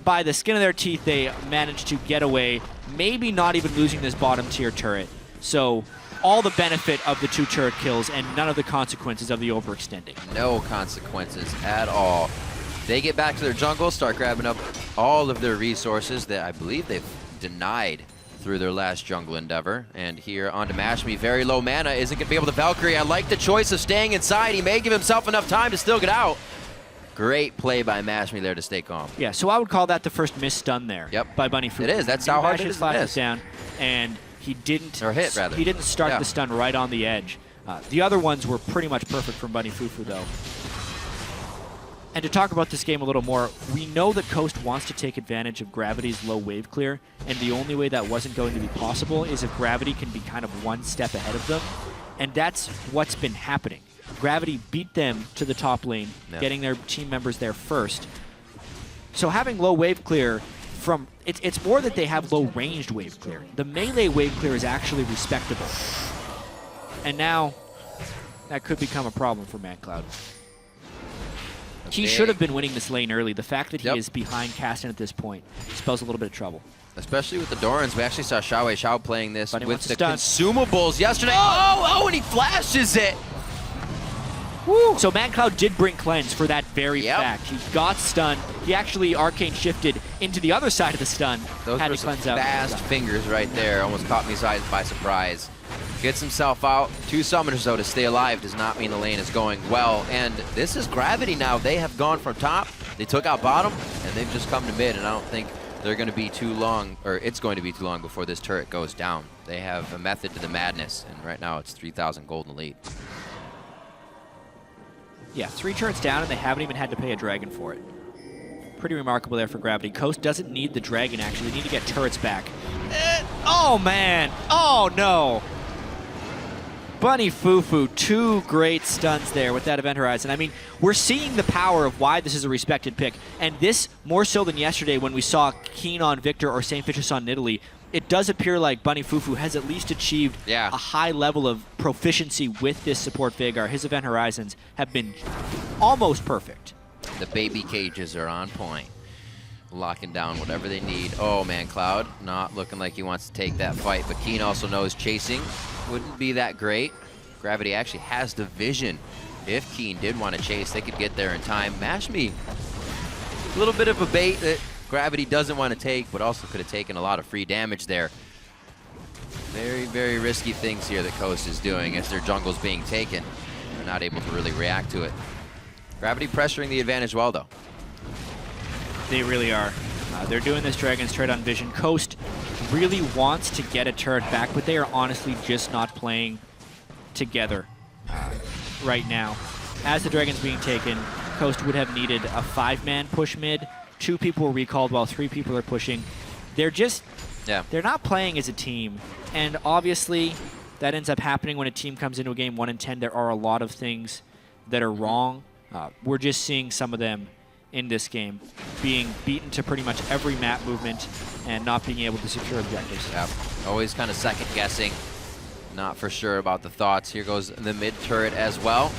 by the skin of their teeth, they managed to get away, maybe not even losing this bottom tier turret. So all the benefit of the 2 turret kills and none of the consequences of the overextending. No consequences at all. They get back to their jungle, start grabbing up all of their resources that I believe they've denied through their last jungle endeavor. And here onto Mashme, very low mana, isn't going to be able to Valkyrie. I like the choice of staying inside. He may give himself enough time to still get out. Great play by Mashme there to stay calm. Yeah, so I would call that the first miss stun there. Yep. By Bunny Fufu. It is. That's how hard it is to miss. Down, and he didn't. Or hit, rather. He didn't start the stun right on the edge. The other ones were pretty much perfect from Bunny Fufu, though. And to talk about this game a little more, we know that Coast wants to take advantage of Gravity's low wave clear, and the only way that wasn't going to be possible is if Gravity can be kind of one step ahead of them, and that's what's been happening. Gravity beat them to the top lane, getting their team members there first. So having low wave clear from, it's more that they have low ranged wave clear. The melee wave clear is actually respectable. And now, that could become a problem for MadCloud. He should have been winning this lane early. The fact that he is behind Castan at this point spells a little bit of trouble. Especially with the Dorans. We actually saw Xiao playing this But he with wants the to stun. consumables yesterday. Oh, and he flashes it. Woo. So MadCloud did bring cleanse for that very fact. He got stunned. He actually arcane shifted into the other side of the stun. Those had were to some cleanse out. fast fingers right there. Almost caught me by surprise. Gets himself out. 2 summoners, though, to stay alive does not mean the lane is going well. And this is Gravity now. They have gone from top. They took out bottom, and they've just come to mid. And I don't think they're going to be too long, or it's going to be too long before this turret goes down. They have a method to the madness, and right now it's 3,000 gold in the lead. Yeah, 3 turrets down, and they haven't even had to pay a dragon for it. Pretty remarkable there for Gravity. Coast doesn't need the dragon, actually. They need to get turrets back. Oh, man. Oh, no. Bunny Fufu, 2 great stuns there with that Event Horizon. I mean, we're seeing the power of why this is a respected pick. And this, more so than yesterday when we saw Keen on Victor or St. Vicious on Nidalee, it does appear like Bunny Fufu has at least achieved a high level of proficiency with this support Veigar. His Event Horizons have been almost perfect. The baby cages are on point. Locking down whatever they need. Oh, man, Cloud not looking like he wants to take that fight, but Keen also knows chasing wouldn't be that great. Gravity actually has the vision. If Keen did want to chase, they could get there in time. Mashme, a little bit of a bait that Gravity doesn't want to take, but also could have taken a lot of free damage there. Very, very risky things here that Coast is doing as their jungle's being taken. They're not able to really react to it. Gravity pressuring the advantage well, though. They really are. They're doing this Dragon's turret on Vision. Coast really wants to get a turret back, but they are honestly just not playing together right now. As the Dragon's being taken, Coast would have needed a 5-man push mid. 2 people were recalled while 3 people are pushing. They're just, they're not playing as a team. And obviously, that ends up happening when a team comes into a game 1-10. There are a lot of things that are wrong. We're just seeing some of them in this game, being beaten to pretty much every map movement and not being able to secure objectives. Yep. Always kind of second guessing. Not for sure about the thoughts. Here goes the mid turret as well.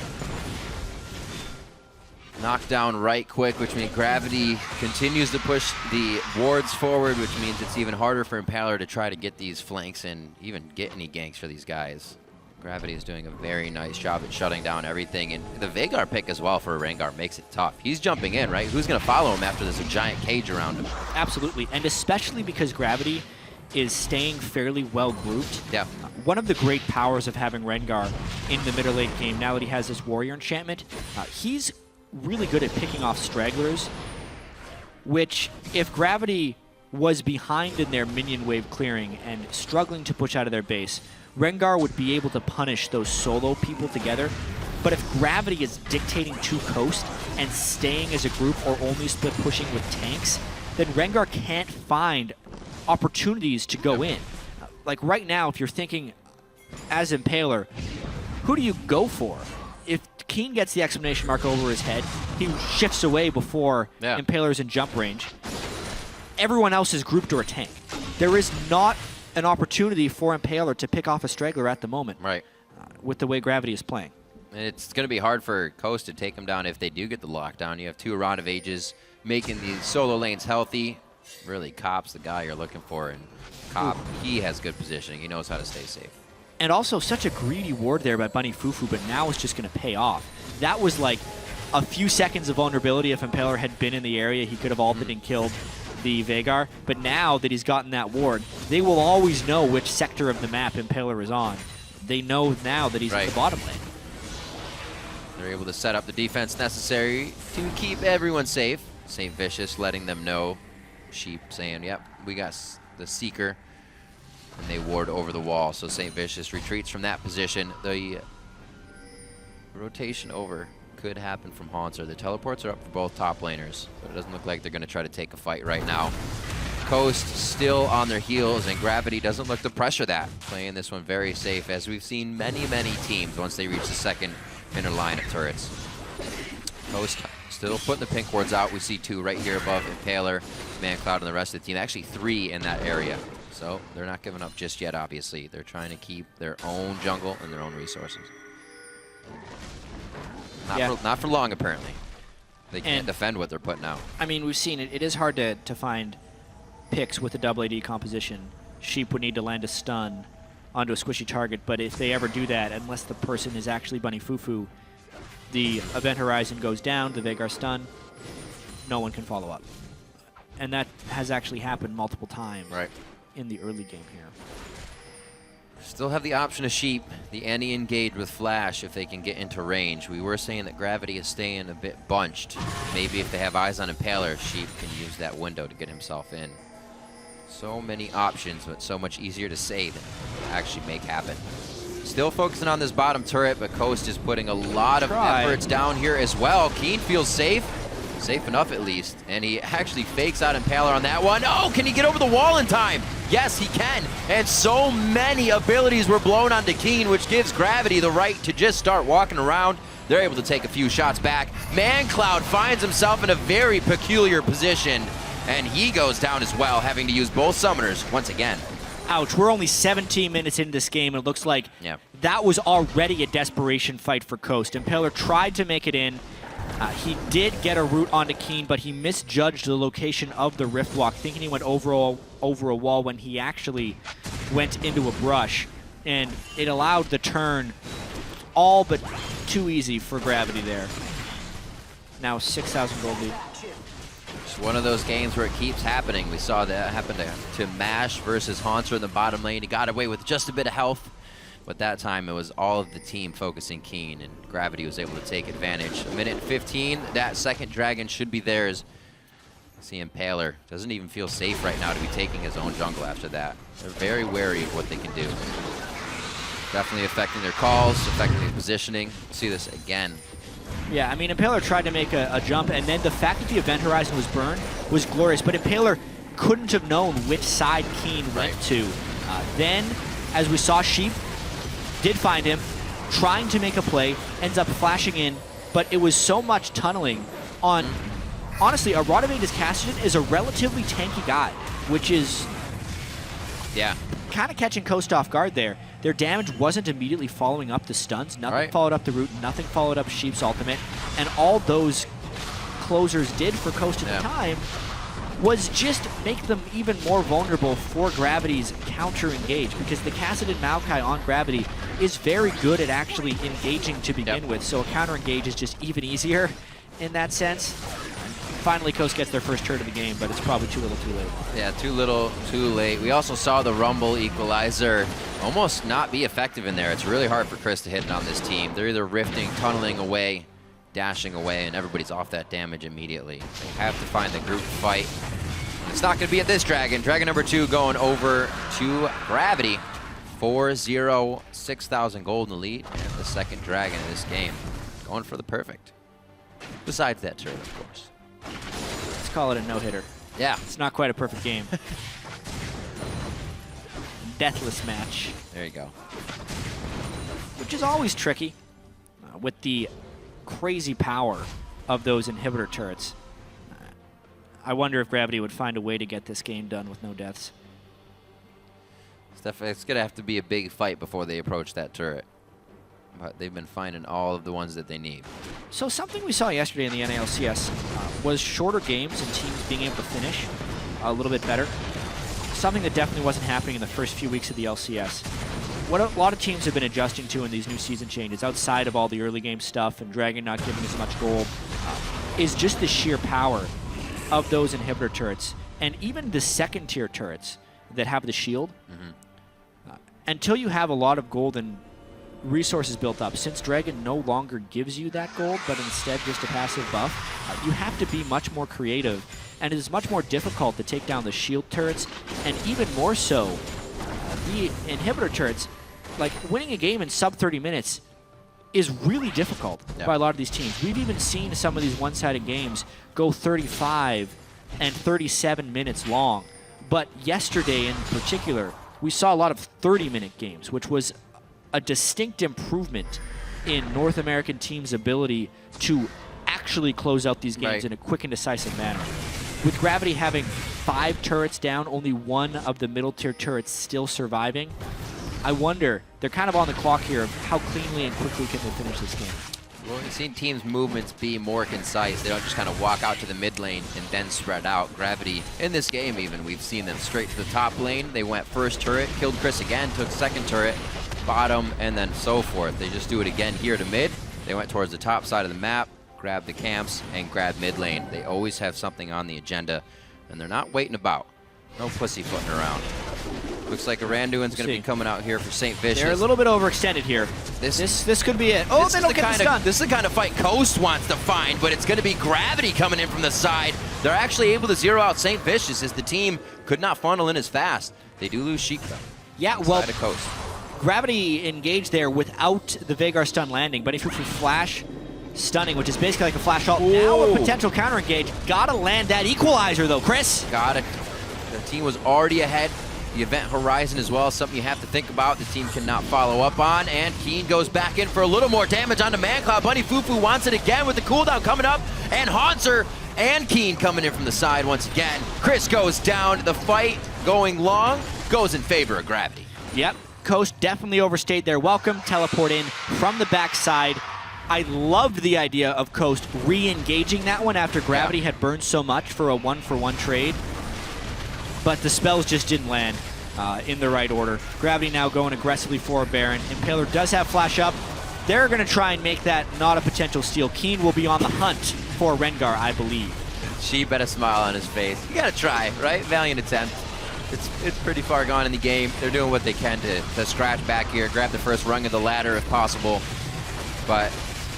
Knocked down right quick, which means Gravity continues to push the wards forward, which means it's even harder for Impaler to try to get these flanks and even get any ganks for these guys. Gravity is doing a very nice job at shutting down everything, and the Veigar pick as well for Rengar makes it tough. He's jumping in, right? Who's going to follow him after there's a giant cage around him? Absolutely, and especially because Gravity is staying fairly well grouped. Yeah. One of the great powers of having Rengar in the middle late game, now that he has this Warrior enchantment, he's really good at picking off stragglers, which if Gravity was behind in their minion wave clearing and struggling to push out of their base, Rengar would be able to punish those solo people together. But if Gravity is dictating to Coast and staying as a group or only split pushing with tanks, then Rengar can't find opportunities to go in. Like right now, if you're thinking as Impaler, who do you go for? If Keen gets the exclamation mark over his head, he shifts away before Impaler's in jump range. Everyone else is grouped or a tank. There is not an opportunity for Impaler to pick off a straggler at the moment. Right. With the way Gravity is playing. And it's going to be hard for Coast to take him down if they do get the lockdown. You have 2 Round of Ages making the solo lanes healthy. Really, Cop's the guy you're looking for, and Cop, he has good positioning. He knows how to stay safe. And also such a greedy ward there by Bunny Fufu, but now it's just going to pay off. That was like a few seconds of vulnerability. If Impaler had been in the area, he could have ulted and killed the Veigar, but now that he's gotten that ward, they will always know which sector of the map Impaler is on. They know now that he's in the bottom lane. They're able to set up the defense necessary to keep everyone safe. St. Vicious letting them know. Sheep saying, yep, we got the Seeker, and they ward over the wall, so St. Vicious retreats from that position. The rotation over could happen from Haunter. The teleports are up for both top laners, but it doesn't look like they're going to try to take a fight right now. Coast still on their heels, and Gravity doesn't look to pressure that. Playing this one very safe, as we've seen many teams once they reach the second inner line of turrets. Coast still putting the pink wards out. We see 2 right here above Impaler, ManCloud, and the rest of the team. Actually 3 in that area. So they're not giving up just yet, obviously. They're trying to keep their own jungle and their own resources. Not for long, apparently. They can't defend what they're putting out. I mean, we've seen it. It is hard to find picks with a double AD composition. Sheep would need to land a stun onto a squishy target, but if they ever do that, unless the person is actually Bunny Fufu, the event horizon goes down, the Veigar stun, no one can follow up. And that has actually happened multiple times in the early game here. Still have the option of Sheep, the Annie engaged with Flash if they can get into range. We were saying that Gravity is staying a bit bunched. Maybe if they have eyes on Impaler, Sheep can use that window to get himself in. So many options, but so much easier to say than actually make happen. Still focusing on this bottom turret, but Coast is putting a lot of efforts down here as well. Keen feels safe. Safe enough, at least. And he actually fakes out Impaler on that one. Oh, can he get over the wall in time? Yes, he can. And so many abilities were blown onto Keen, which gives Gravity the right to just start walking around. They're able to take a few shots back. ManCloud finds himself in a very peculiar position, and he goes down as well, having to use both summoners once again. Ouch, we're only 17 minutes into this game, and it looks like that was already a desperation fight for Coast. Impaler tried to make it in. He did get a route onto Keen, but he misjudged the location of the Rift Walk, thinking he went over a wall when he actually went into a brush. And it allowed the turn all but too easy for Gravity there. Now 6,000 gold lead. It's one of those games where it keeps happening. We saw that happen to Mash versus Haunter in the bottom lane. He got away with just a bit of health. But that time, it was all of the team focusing Keen, and Gravity was able to take advantage. A minute 15, that second dragon should be theirs. See, Impaler doesn't even feel safe right now to be taking his own jungle after that. They're very wary of what they can do. Definitely affecting their calls, affecting their positioning. See this again. Yeah, I mean, Impaler tried to make a jump, and then the fact that the event horizon was burned was glorious, but Impaler couldn't have known which side Keen went to. Then, as we saw, Sheep did find him, trying to make a play, ends up flashing in, but it was so much tunneling on... Honestly, a Rodavatus Cassian is a relatively tanky guy, which is... kind of catching Coast off guard there. Their damage wasn't immediately following up the stuns. Nothing followed up the root. Nothing followed up Sheep's ultimate. And all those closers did for Coast at the time was just make them even more vulnerable for Gravity's counter engage, because the Kassadin Maokai on Gravity is very good at actually engaging to begin with, so a counter engage is just even easier in that sense. Finally, Coast gets their first turret of the game, but it's probably too little too late. Yeah, too little, too late. We also saw the Rumble Equalizer almost not be effective in there. It's really hard for Chris to hit it on this team. They're either rifting, tunneling away, dashing away, and everybody's off that damage immediately. They have to find the group fight. It's not going to be at this Dragon. Dragon number 2 going over to Gravity. 4-0, 6,000 gold in the lead, and the second Dragon in this game. Going for the perfect. Besides that turret, of course. Let's call it a no-hitter. Yeah. It's not quite a perfect game. Deathless match. There you go. Which is always tricky with the crazy power of those inhibitor turrets. I wonder if Gravity would find a way to get this game done with no deaths. It's going to have to be a big fight before they approach that turret. But they've been finding all of the ones that they need. So something we saw yesterday in the NA LCS was shorter games and teams being able to finish a little bit better. Something that definitely wasn't happening in the first few weeks of the LCS. What a lot of teams have been adjusting to in these new season changes, outside of all the early game stuff and Dragon not giving as much gold, is just the sheer power of those inhibitor turrets, and even the second tier turrets that have the shield. Until you have a lot of gold and resources built up, since Dragon no longer gives you that gold, but instead just a passive buff, you have to be much more creative, and it is much more difficult to take down the shield turrets, and even more so, the inhibitor turrets. Like, winning a game in sub 30 minutes is really difficult by a lot of these teams. We've even seen some of these one-sided games go 35 and 37 minutes long. But yesterday in particular, we saw a lot of 30-minute games, which was a distinct improvement in North American teams' ability to actually close out these games in a quick and decisive manner. With Gravity having 5 turrets down, only 1 of the middle-tier turrets still surviving, I wonder, they're kind of on the clock here of how cleanly and quickly can they finish this game. Well, we've seen teams' movements be more concise. They don't just kind of walk out to the mid lane and then spread out. Gravity, in this game even, we've seen them straight to the top lane. They went first turret, killed Chris again, took second turret, bottom, and then so forth. They just do it again here to mid. They went towards the top side of the map, grabbed the camps, and grabbed mid lane. They always have something on the agenda, and they're not waiting about. No pussyfooting around. Looks like Aranduin's going to be coming out here for St. Vicious. They're a little bit overextended here. This could be it. Oh, they don't get the stun. This is the kind of fight Coast wants to find, but it's going to be Gravity coming in from the side. They're actually able to zero out St. Vicious as the team could not funnel in as fast. They do lose Sheik, though. Yeah, well, Gravity engaged there without the Veigar stun landing, but if you flash stunning, which is basically like a flash ult, now a potential counter engage. Gotta land that equalizer, though, Chris. Got it. The team was already ahead. The event horizon as well, something you have to think about. The team cannot follow up on, and Keen goes back in for a little more damage onto ManCloud. Bunny Fufu wants it again with the cooldown coming up, and Haunter and Keen coming in from the side once again. Chris goes down. The fight going long goes in favor of Gravity. Yep, Coast definitely overstayed their welcome. Teleport in from the backside. I loved the idea of Coast re-engaging that one after Gravity had burned so much for a one-for-one trade. But the spells just didn't land in the right order. Gravity now going aggressively for Baron. Impaler does have flash up. They're going to try and make that not a potential steal. Keen will be on the hunt for Rengar, I believe. She bet a smile on his face. You got to try, right? Valiant attempt. It's pretty far gone in the game. They're doing what they can to scratch back here, grab the first rung of the ladder if possible. But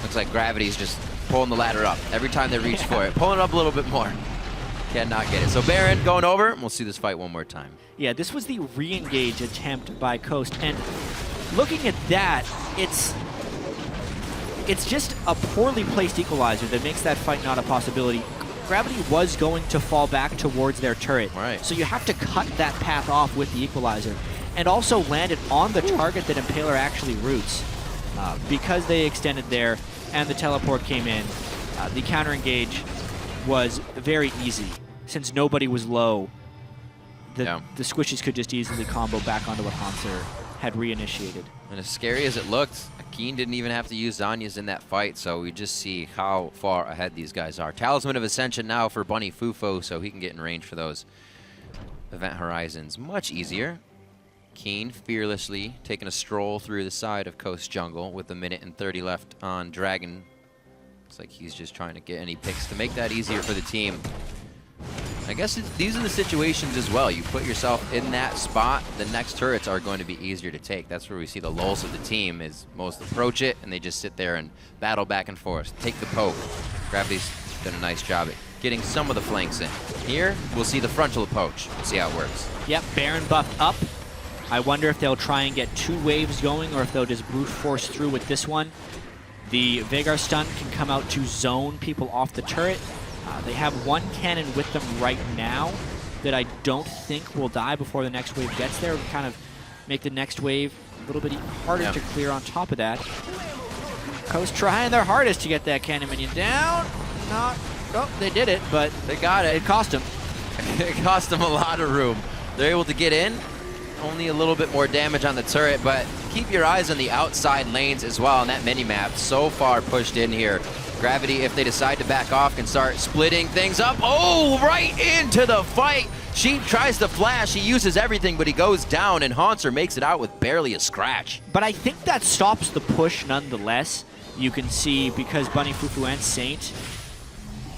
looks like Gravity's just pulling the ladder up every time they reach for it. Pulling it up a little bit more. Cannot get it. So Baron going over, and we'll see this fight one more time. Yeah, this was the re-engage attempt by Coast, and looking at that, it's just a poorly placed equalizer that makes that fight not a possibility. Gravity was going to fall back towards their turret, so you have to cut that path off with the equalizer, and also land it on the target that Impaler actually roots. Because they extended there, and the teleport came in, the counter engage was very easy since nobody was low. the squishes could just easily combo back onto what Hanser had reinitiated. And as scary as it looked, Keen didn't even have to use Zanya's in that fight, so we just see how far ahead these guys are. Talisman of Ascension now for Bunny Fufu, so he can get in range for those Event Horizons. Much easier. Keen fearlessly taking a stroll through the side of Coast Jungle with a minute and 30 left on Dragon. Looks like he's just trying to get any picks to make that easier for the team. I guess these are the situations as well. You put yourself in that spot, the next turrets are going to be easier to take. That's where we see the lulls of the team is most approach it, and they just sit there and battle back and forth. Take the poke. Gravity's done a nice job at getting some of the flanks in. Here, we'll see the frontal approach. See how it works. Yep, Baron buffed up. I wonder if they'll try and get 2 waves going or if they'll just brute force through with this one. The Veigar stun can come out to zone people off the turret. They have 1 cannon with them right now that I don't think will die before the next wave gets there. It'll kind of make the next wave a little bit harder to clear on top of that. Coast trying their hardest to get that cannon minion down. Oh, they did it, but they got it. It cost them. It cost them a lot of room. They're able to get in. Only a little bit more damage on the turret, but keep your eyes on the outside lanes as well on that mini-map. So far pushed in here. Gravity, if they decide to back off, can start splitting things up. Oh, right into the fight. Sheep tries to flash. He uses everything, but he goes down, and Hanser makes it out with barely a scratch. But I think that stops the push nonetheless. You can see because Bunny Fufu and Saint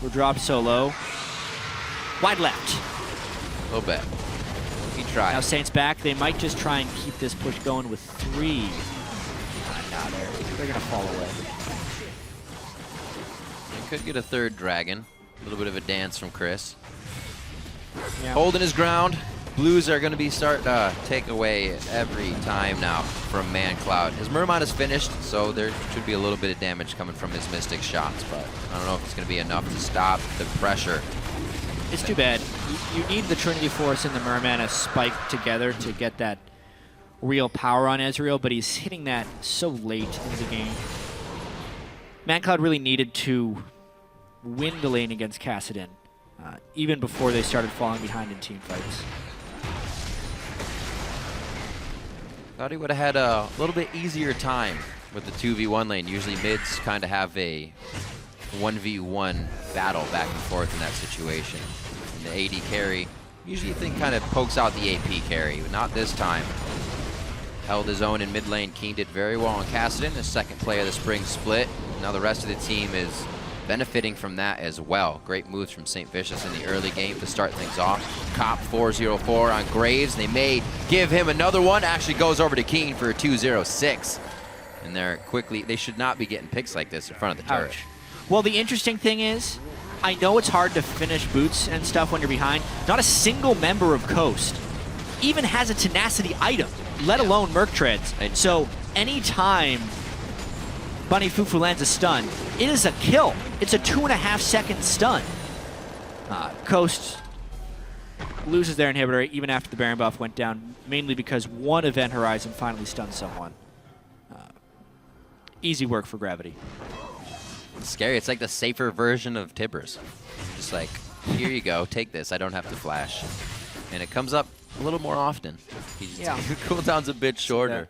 were dropped so low. Wide left. A little bit. He tried. Now Saint's back. They might just try and keep this push going with 3. Now they're going to fall away. Could get a 3rd dragon. A little bit of a dance from Chris. Yeah. Holding his ground. Blues are going to be starting to take away every time now from ManCloud. His Murmon is finished, so there should be a little bit of damage coming from his Mystic shots, but I don't know if it's going to be enough to stop the pressure. It's too bad. You need the Trinity Force and the Merman to spike together to get that real power on Ezreal, but he's hitting that so late in the game. ManCloud really needed to win the lane against Kassadin, even before they started falling behind in team fights. Thought he would have had a little bit easier time with the 2v1 lane. Usually mids kind of have a 1v1 battle back and forth in that situation. And the AD carry, usually you think kind of pokes out the AP carry, but not this time. Held his own in mid lane. Keen did very well on Kassadin, the 2nd play of the spring split. Now the rest of the team is benefiting from that as well. Great moves from St. Vicious in the early game to start things off. Cop 404 on Graves. They may give him another one. Actually goes over to Keen for a 206. And they're quickly, they should not be getting picks like this in front of the turret. Ouch. Well, the interesting thing is, I know it's hard to finish boots and stuff when you're behind. Not a single member of Coast even has a tenacity item, let alone Merc Treads. So anytime Bunny Fufu lands a stun, it is a kill. It's a 2.5-second stun. Coast loses their inhibitor even after the Baron buff went down, mainly because 1 Event Horizon finally stunned someone. Easy work for Gravity. It's scary. It's like the safer version of Tibbers. Just like, here you go, take this. I don't have to flash. And it comes up a little more often. Cooldown's a bit shorter.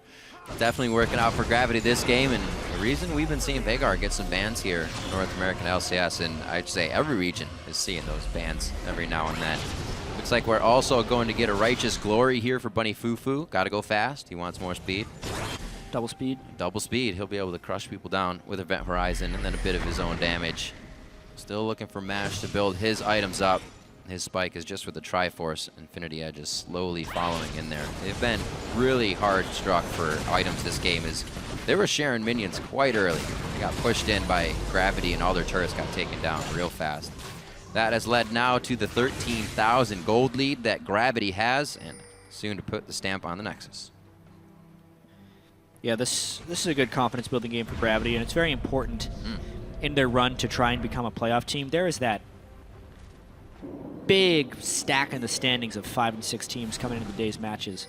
Definitely working out for Gravity this game, and the reason we've been seeing Veigar get some bans here in North American LCS, and I'd say every region is seeing those bans every now and then. Looks like we're also going to get a Righteous Glory here for Bunny Fufu. Got to go fast. He wants more speed. Double speed. Double speed. He'll be able to crush people down with Event Horizon and then a bit of his own damage. Still looking for Mash to build his items up. His spike is just for the Triforce. Infinity Edge is slowly following in there. They've been really hard struck for items this game, as they were sharing minions quite early. They got pushed in by Gravity and all their turrets got taken down real fast. That has led now to the 13,000 gold lead that Gravity has, and soon to put the stamp on the Nexus. Yeah, this is a good confidence building game for Gravity, and it's very important in their run to try and become a playoff team. There is that big stack in the standings of 5 and 6 teams coming into the day's matches.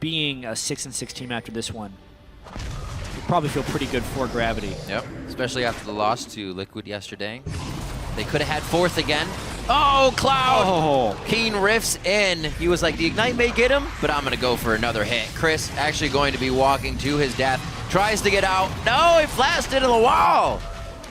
Being a 6 and 6 team after this one would probably feel pretty good for Gravity. Yep, especially after the loss to Liquid yesterday. They could have had 4th again. Oh, Cloud! Keen riffs in. He was like, the Ignite may get him, but I'm gonna go for another hit. Chris actually going to be walking to his death. Tries to get out. No, he flashed into the wall.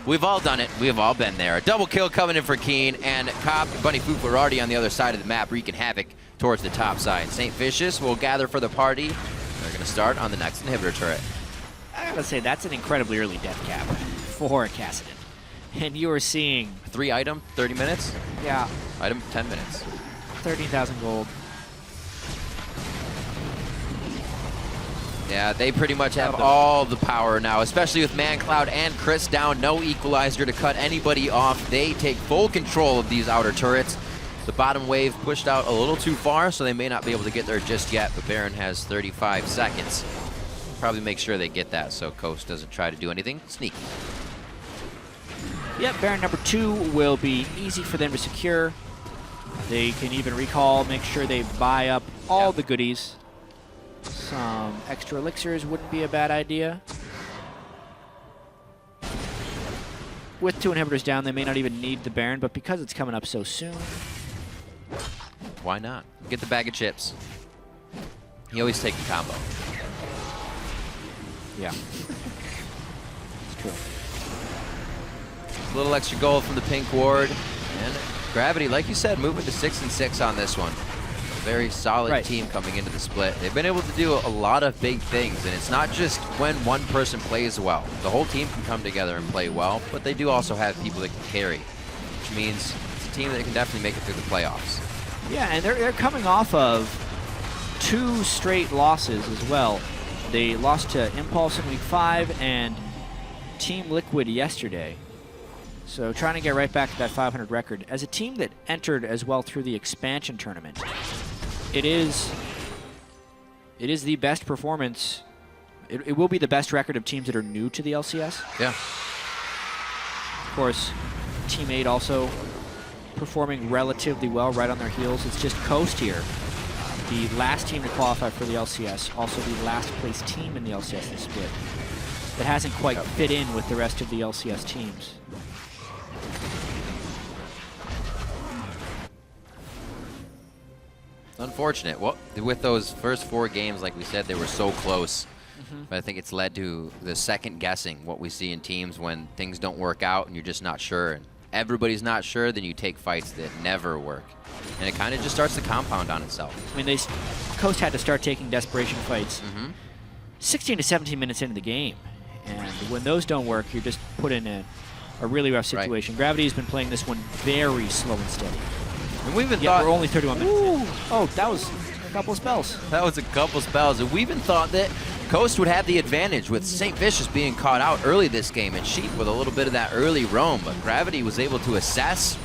We've all done it. We've all been there. A double kill coming in for Keen, and Cop and Bunny Foop are already on the other side of the map, wreaking havoc towards the top side. St. Vicious will gather for the party. They're gonna start on the next inhibitor turret. I gotta say, that's an incredibly early death cap for Cassidy. And you are seeing 3 item, 30 minutes? Yeah. Item, 10 minutes. 13,000 gold. Yeah, they pretty much have all the power now, especially with ManCloud and Chris down. No equalizer to cut anybody off. They take full control of these outer turrets. The bottom wave pushed out a little too far, so they may not be able to get there just yet, but Baron has 35 seconds. Probably make sure they get that so Coast doesn't try to do anything sneaky. Yep, Baron number 2 will be easy for them to secure. They can even recall, make sure they buy up all the goodies. Some extra elixirs wouldn't be a bad idea. With 2 inhibitors down, they may not even need the Baron, but because it's coming up so soon. Why not? Get the bag of chips. You always take the combo. Yeah. It's true. A little extra gold from the pink ward. And Gravity, like you said, moving to 6-6 on this one. A very solid team coming into the split. They've been able to do a lot of big things, and it's not just when one person plays well. The whole team can come together and play well, but they do also have people that can carry, which means it's a team that can definitely make it through the playoffs. Yeah, and they're coming off of 2 straight losses as well. They lost to Impulse in week 5 and Team Liquid yesterday. So trying to get right back to that 500 record. As a team that entered as well through the expansion tournament, it is the best performance. It will be the best record of teams that are new to the LCS. Yeah. Of course, Team 8 also performing relatively well right on their heels. It's just Coast here, the last team to qualify for the LCS, also the last place team in the LCS this split, that hasn't quite fit in with the rest of the LCS teams. Unfortunate. Well, with those first 4 games, like we said, they were so close. But I think it's led to the second guessing, what we see in teams when things don't work out and you're just not sure. And everybody's not sure, then you take fights that never work. And it kind of just starts to compound on itself. I mean, Coast had to start taking desperation fights 16 to 17 minutes into the game. And when those don't work, you're just put in a really rough situation. Gravity's been playing this one very slow and steady. And we even thought we're only 31 minutes in. Oh, that was a couple of spells. That was a couple spells. And we even thought that Coast would have the advantage with St. Vicious being caught out early this game and Sheep with a little bit of that early roam. But Gravity was able to assess,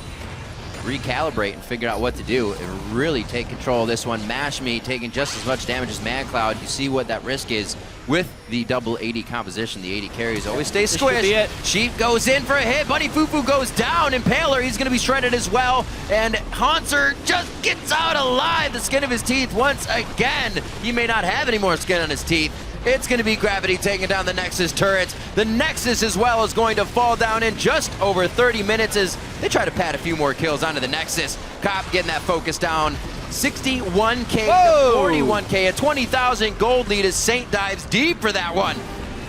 recalibrate, and figure out what to do and really take control of this one. Mash Me taking just as much damage as ManCloud. You see what that risk is with the double 80 composition. The 80 carries always stay squished. Sheep goes in for a hit. Bunny Fufu goes down. Impaler, he's going to be shredded as well. And Haunter just gets out alive. The skin of his teeth once again. He may not have any more skin on his teeth. It's going to be Gravity taking down the Nexus turrets. The Nexus as well is going to fall down in just over 30 minutes as they try to pad a few more kills onto the Nexus. Cop getting that focus down. 61K to 41K, a 20,000 gold lead as Saint dives deep for that one.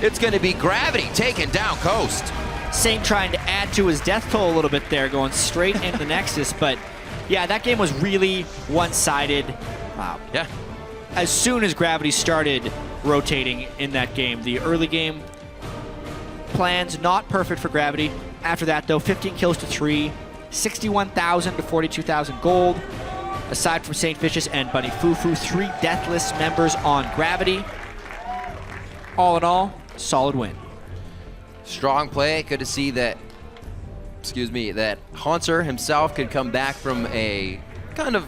It's going to be Gravity taking down Coast. Saint trying to add to his death toll a little bit there, going straight into the Nexus. But yeah, that game was really one-sided. Wow. Yeah. As soon as Gravity started rotating in that game, the early game plans not perfect for Gravity. After that, though, 15 kills to 3, 61,000 to 42,000 gold. Aside from St. Vicious and Bunny Fufu, 3 deathless members on Gravity. All in all, solid win. Strong play. Good to see that, that Haunter himself could come back from a kind of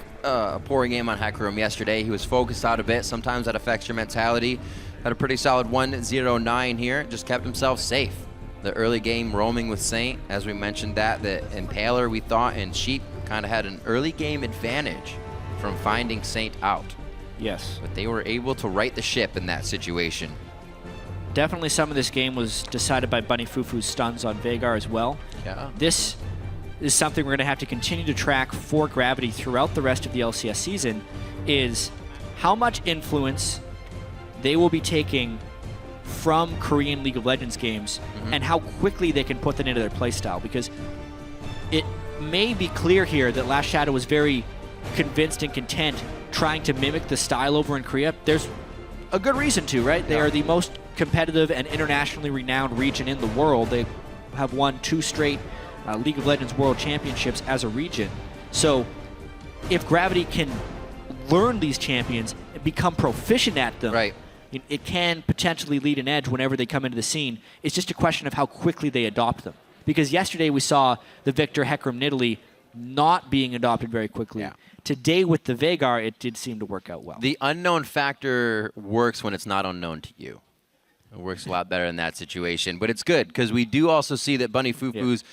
poor game on Hack Room yesterday. He was focused out a bit. Sometimes that affects your mentality. Had a pretty solid 1-0-9 here. Just kept himself safe. The early game roaming with Saint, as we mentioned that Impaler, we thought, and Sheep kind of had an early game advantage from finding Saint out. Yes. But they were able to right the ship in that situation. Definitely some of this game was decided by Bunny Fufu's stuns on Veigar as well. Yeah. This is something we're going to have to continue to track for Gravity throughout the rest of the LCS season, is how much influence they will be taking from Korean League of Legends games and how quickly they can put that into their playstyle. Because it may be clear here that Last Shadow was very convinced and content trying to mimic the style over in Korea. There's a good reason to, right? They are the most competitive and internationally renowned region in the world. They have won 2 straight League of Legends World Championships as a region. So if Gravity can learn these champions and become proficient at them, it can potentially lead an edge whenever they come into the scene. It's just a question of how quickly they adopt them. Because yesterday we saw the Victor Hecarim Nidalee not being adopted very quickly. Today with the Veigar, it did seem to work out well. The unknown factor works when it's not unknown to you. It works a lot better in that situation. But it's good, because we do also see that Bunny Fufu's,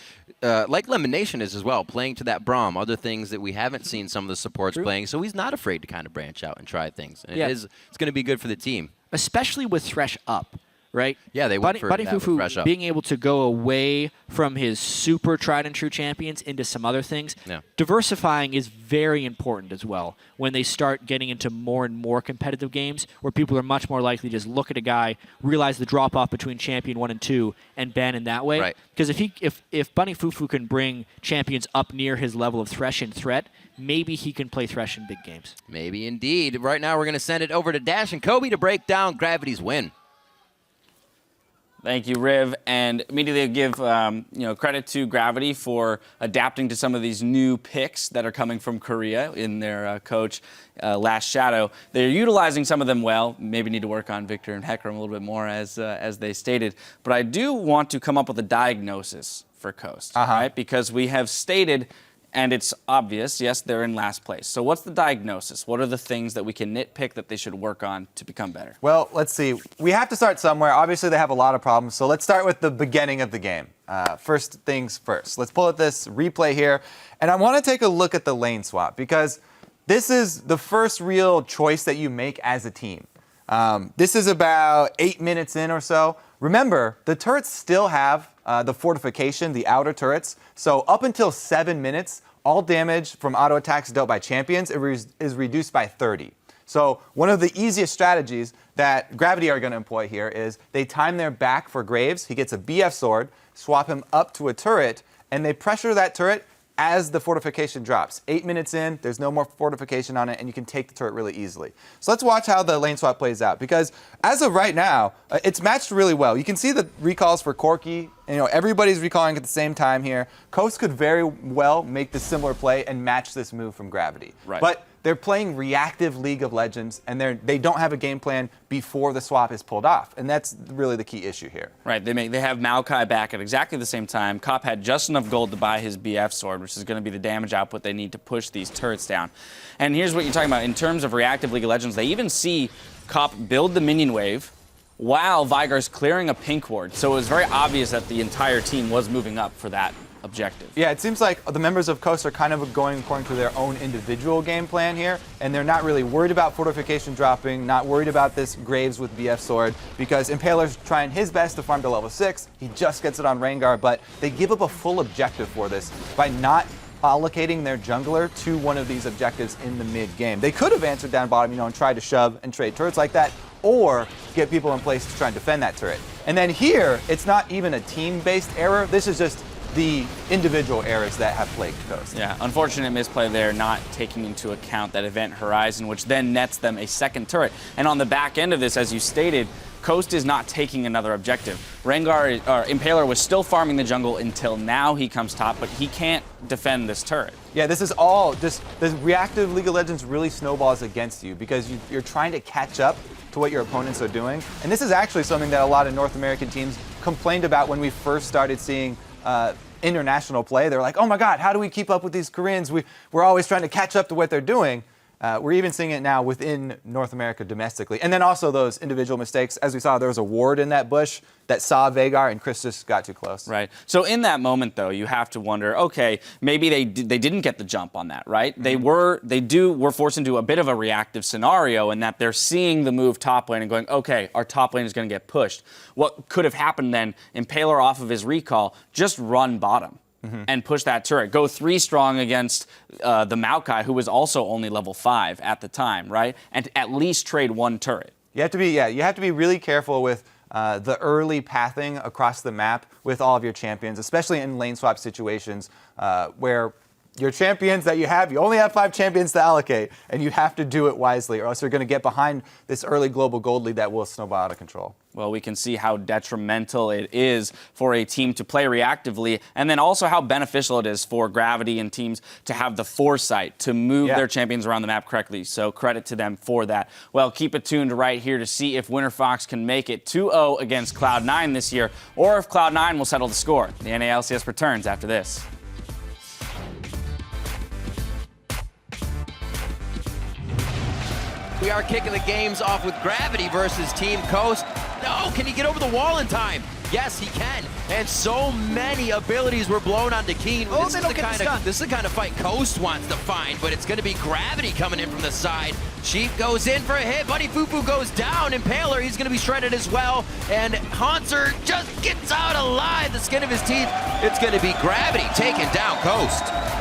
like Lemon Nation is as well, playing to that Braum, other things that we haven't seen some of the supports playing. So he's not afraid to kind of branch out and try things. And it's going to be good for the team. Especially with Thresh up, right? Yeah, they went for Bunny that with Thresh Fufu up. being able to go away from his super tried and true champions into some other things. Diversifying is very important as well when they start getting into more and more competitive games where people are much more likely to just look at a guy, realize the drop off between champion 1 and 2, and ban in that way. Because if Bunny Fufu can bring champions up near his level of Thresh and threat, maybe he can play Thresh in big games. Maybe indeed. Right now we're going to send it over to Dash and Kobe to break down Gravity's win. Thank you, Riv, and immediately give credit to Gravity for adapting to some of these new picks that are coming from Korea in their coach, Last Shadow. They're utilizing some of them well. Maybe need to work on Victor and Hecarim a little bit more, as they stated. But I do want to come up with a diagnosis for Coast, right? Because we have stated, and it's obvious, yes, they're in last place. So what's the diagnosis? What are the things that we can nitpick that they should work on to become better? Well, let's see. We have to start somewhere. Obviously, they have a lot of problems. So let's start with the beginning of the game. First things first. Let's pull up this replay here. And I want to take a look at the lane swap, because this is the first real choice that you make as a team. This is about 8 minutes in or so. Remember, the turrets still have the fortification, the outer turrets. So up until 7 minutes, all damage from auto attacks dealt by champions is reduced by 30. So one of the easiest strategies that Gravity are going to employ here is they time their back for Graves. He gets a BF sword, swap him up to a turret, and they pressure that turret as the fortification drops. 8 minutes in, there's no more fortification on it, and you can take the turret really easily. So let's watch how the lane swap plays out, because as of right now, it's matched really well. You can see the recalls for Corki. Everybody's recalling at the same time here. Coast could very well make this similar play and match this move from Gravity. But they're playing reactive League of Legends, and they don't have a game plan before the swap is pulled off, and that's really the key issue here. Right, they have Maokai back at exactly the same time. Kopp had just enough gold to buy his BF sword, which is going to be the damage output they need to push these turrets down. And here's what you're talking about. In terms of reactive League of Legends, they even see Kopp build the minion wave while Veigar's clearing a pink ward. So it was very obvious that the entire team was moving up for that objective. Yeah, it seems like the members of Coast are kind of going according to their own individual game plan here, and they're not really worried about fortification dropping, not worried about this Graves with BF sword, because Impaler's trying his best to farm to level 6. He just gets it on Rengar, but they give up a full objective for this by not allocating their jungler to one of these objectives in the mid game. They could have answered down bottom, and tried to shove and trade turrets like that, or get people in place to try and defend that turret. And then here, it's not even a team-based error. This is just the individual errors that have plagued Coast. Yeah, unfortunate misplay there, not taking into account that event horizon, which then nets them a second turret. And on the back end of this, as you stated, Coast is not taking another objective. Impaler was still farming the jungle until now he comes top, but he can't defend this turret. Yeah, this is all just, the reactive League of Legends really snowballs against you, because you're trying to catch up to what your opponents are doing. And this is actually something that a lot of North American teams complained about when we first started seeing international play. They're like, oh my God, how do we keep up with these Koreans? We're always trying to catch up to what they're doing. We're even seeing it now within North America domestically. And then also those individual mistakes. As we saw, there was a ward in that bush that saw Veigar, and Chris just got too close. Right. So in that moment, though, you have to wonder, okay, maybe they didn't get the jump on that, right? They were forced into a bit of a reactive scenario in that they're seeing the move top lane and going, okay, our top lane is going to get pushed. What could have happened then, Impaler off of his recall, just run bottom. and push that turret. Go 3 strong against the Maokai, who was also only level 5 at the time, right? And at least trade 1 turret. You have to be really careful with the early pathing across the map with all of your champions, especially in lane swap situations where your champions that you only have 5 champions to allocate, and you have to do it wisely, or else you're going to get behind this early global gold lead that will snowball out of control. Well, we can see how detrimental it is for a team to play reactively, and then also how beneficial it is for Gravity and teams to have the foresight to move their champions around the map correctly. So credit to them for that. Well, keep it tuned right here to see if Winter Fox can make it 2-0 against Cloud9 this year, or if Cloud9 will settle the score. The NA LCS returns after this. We are kicking the games off with Gravity versus Team Coast. No, can he get over the wall in time? Yes, he can. And so many abilities were blown onto Keen. Oh, this is the kind of fight Coast wants to find, but it's going to be Gravity coming in from the side. Sheep goes in for a hit. Bunny Fufu goes down. Impaler, he's going to be shredded as well. And Hanser just gets out alive, the skin of his teeth. It's going to be Gravity taking down Coast.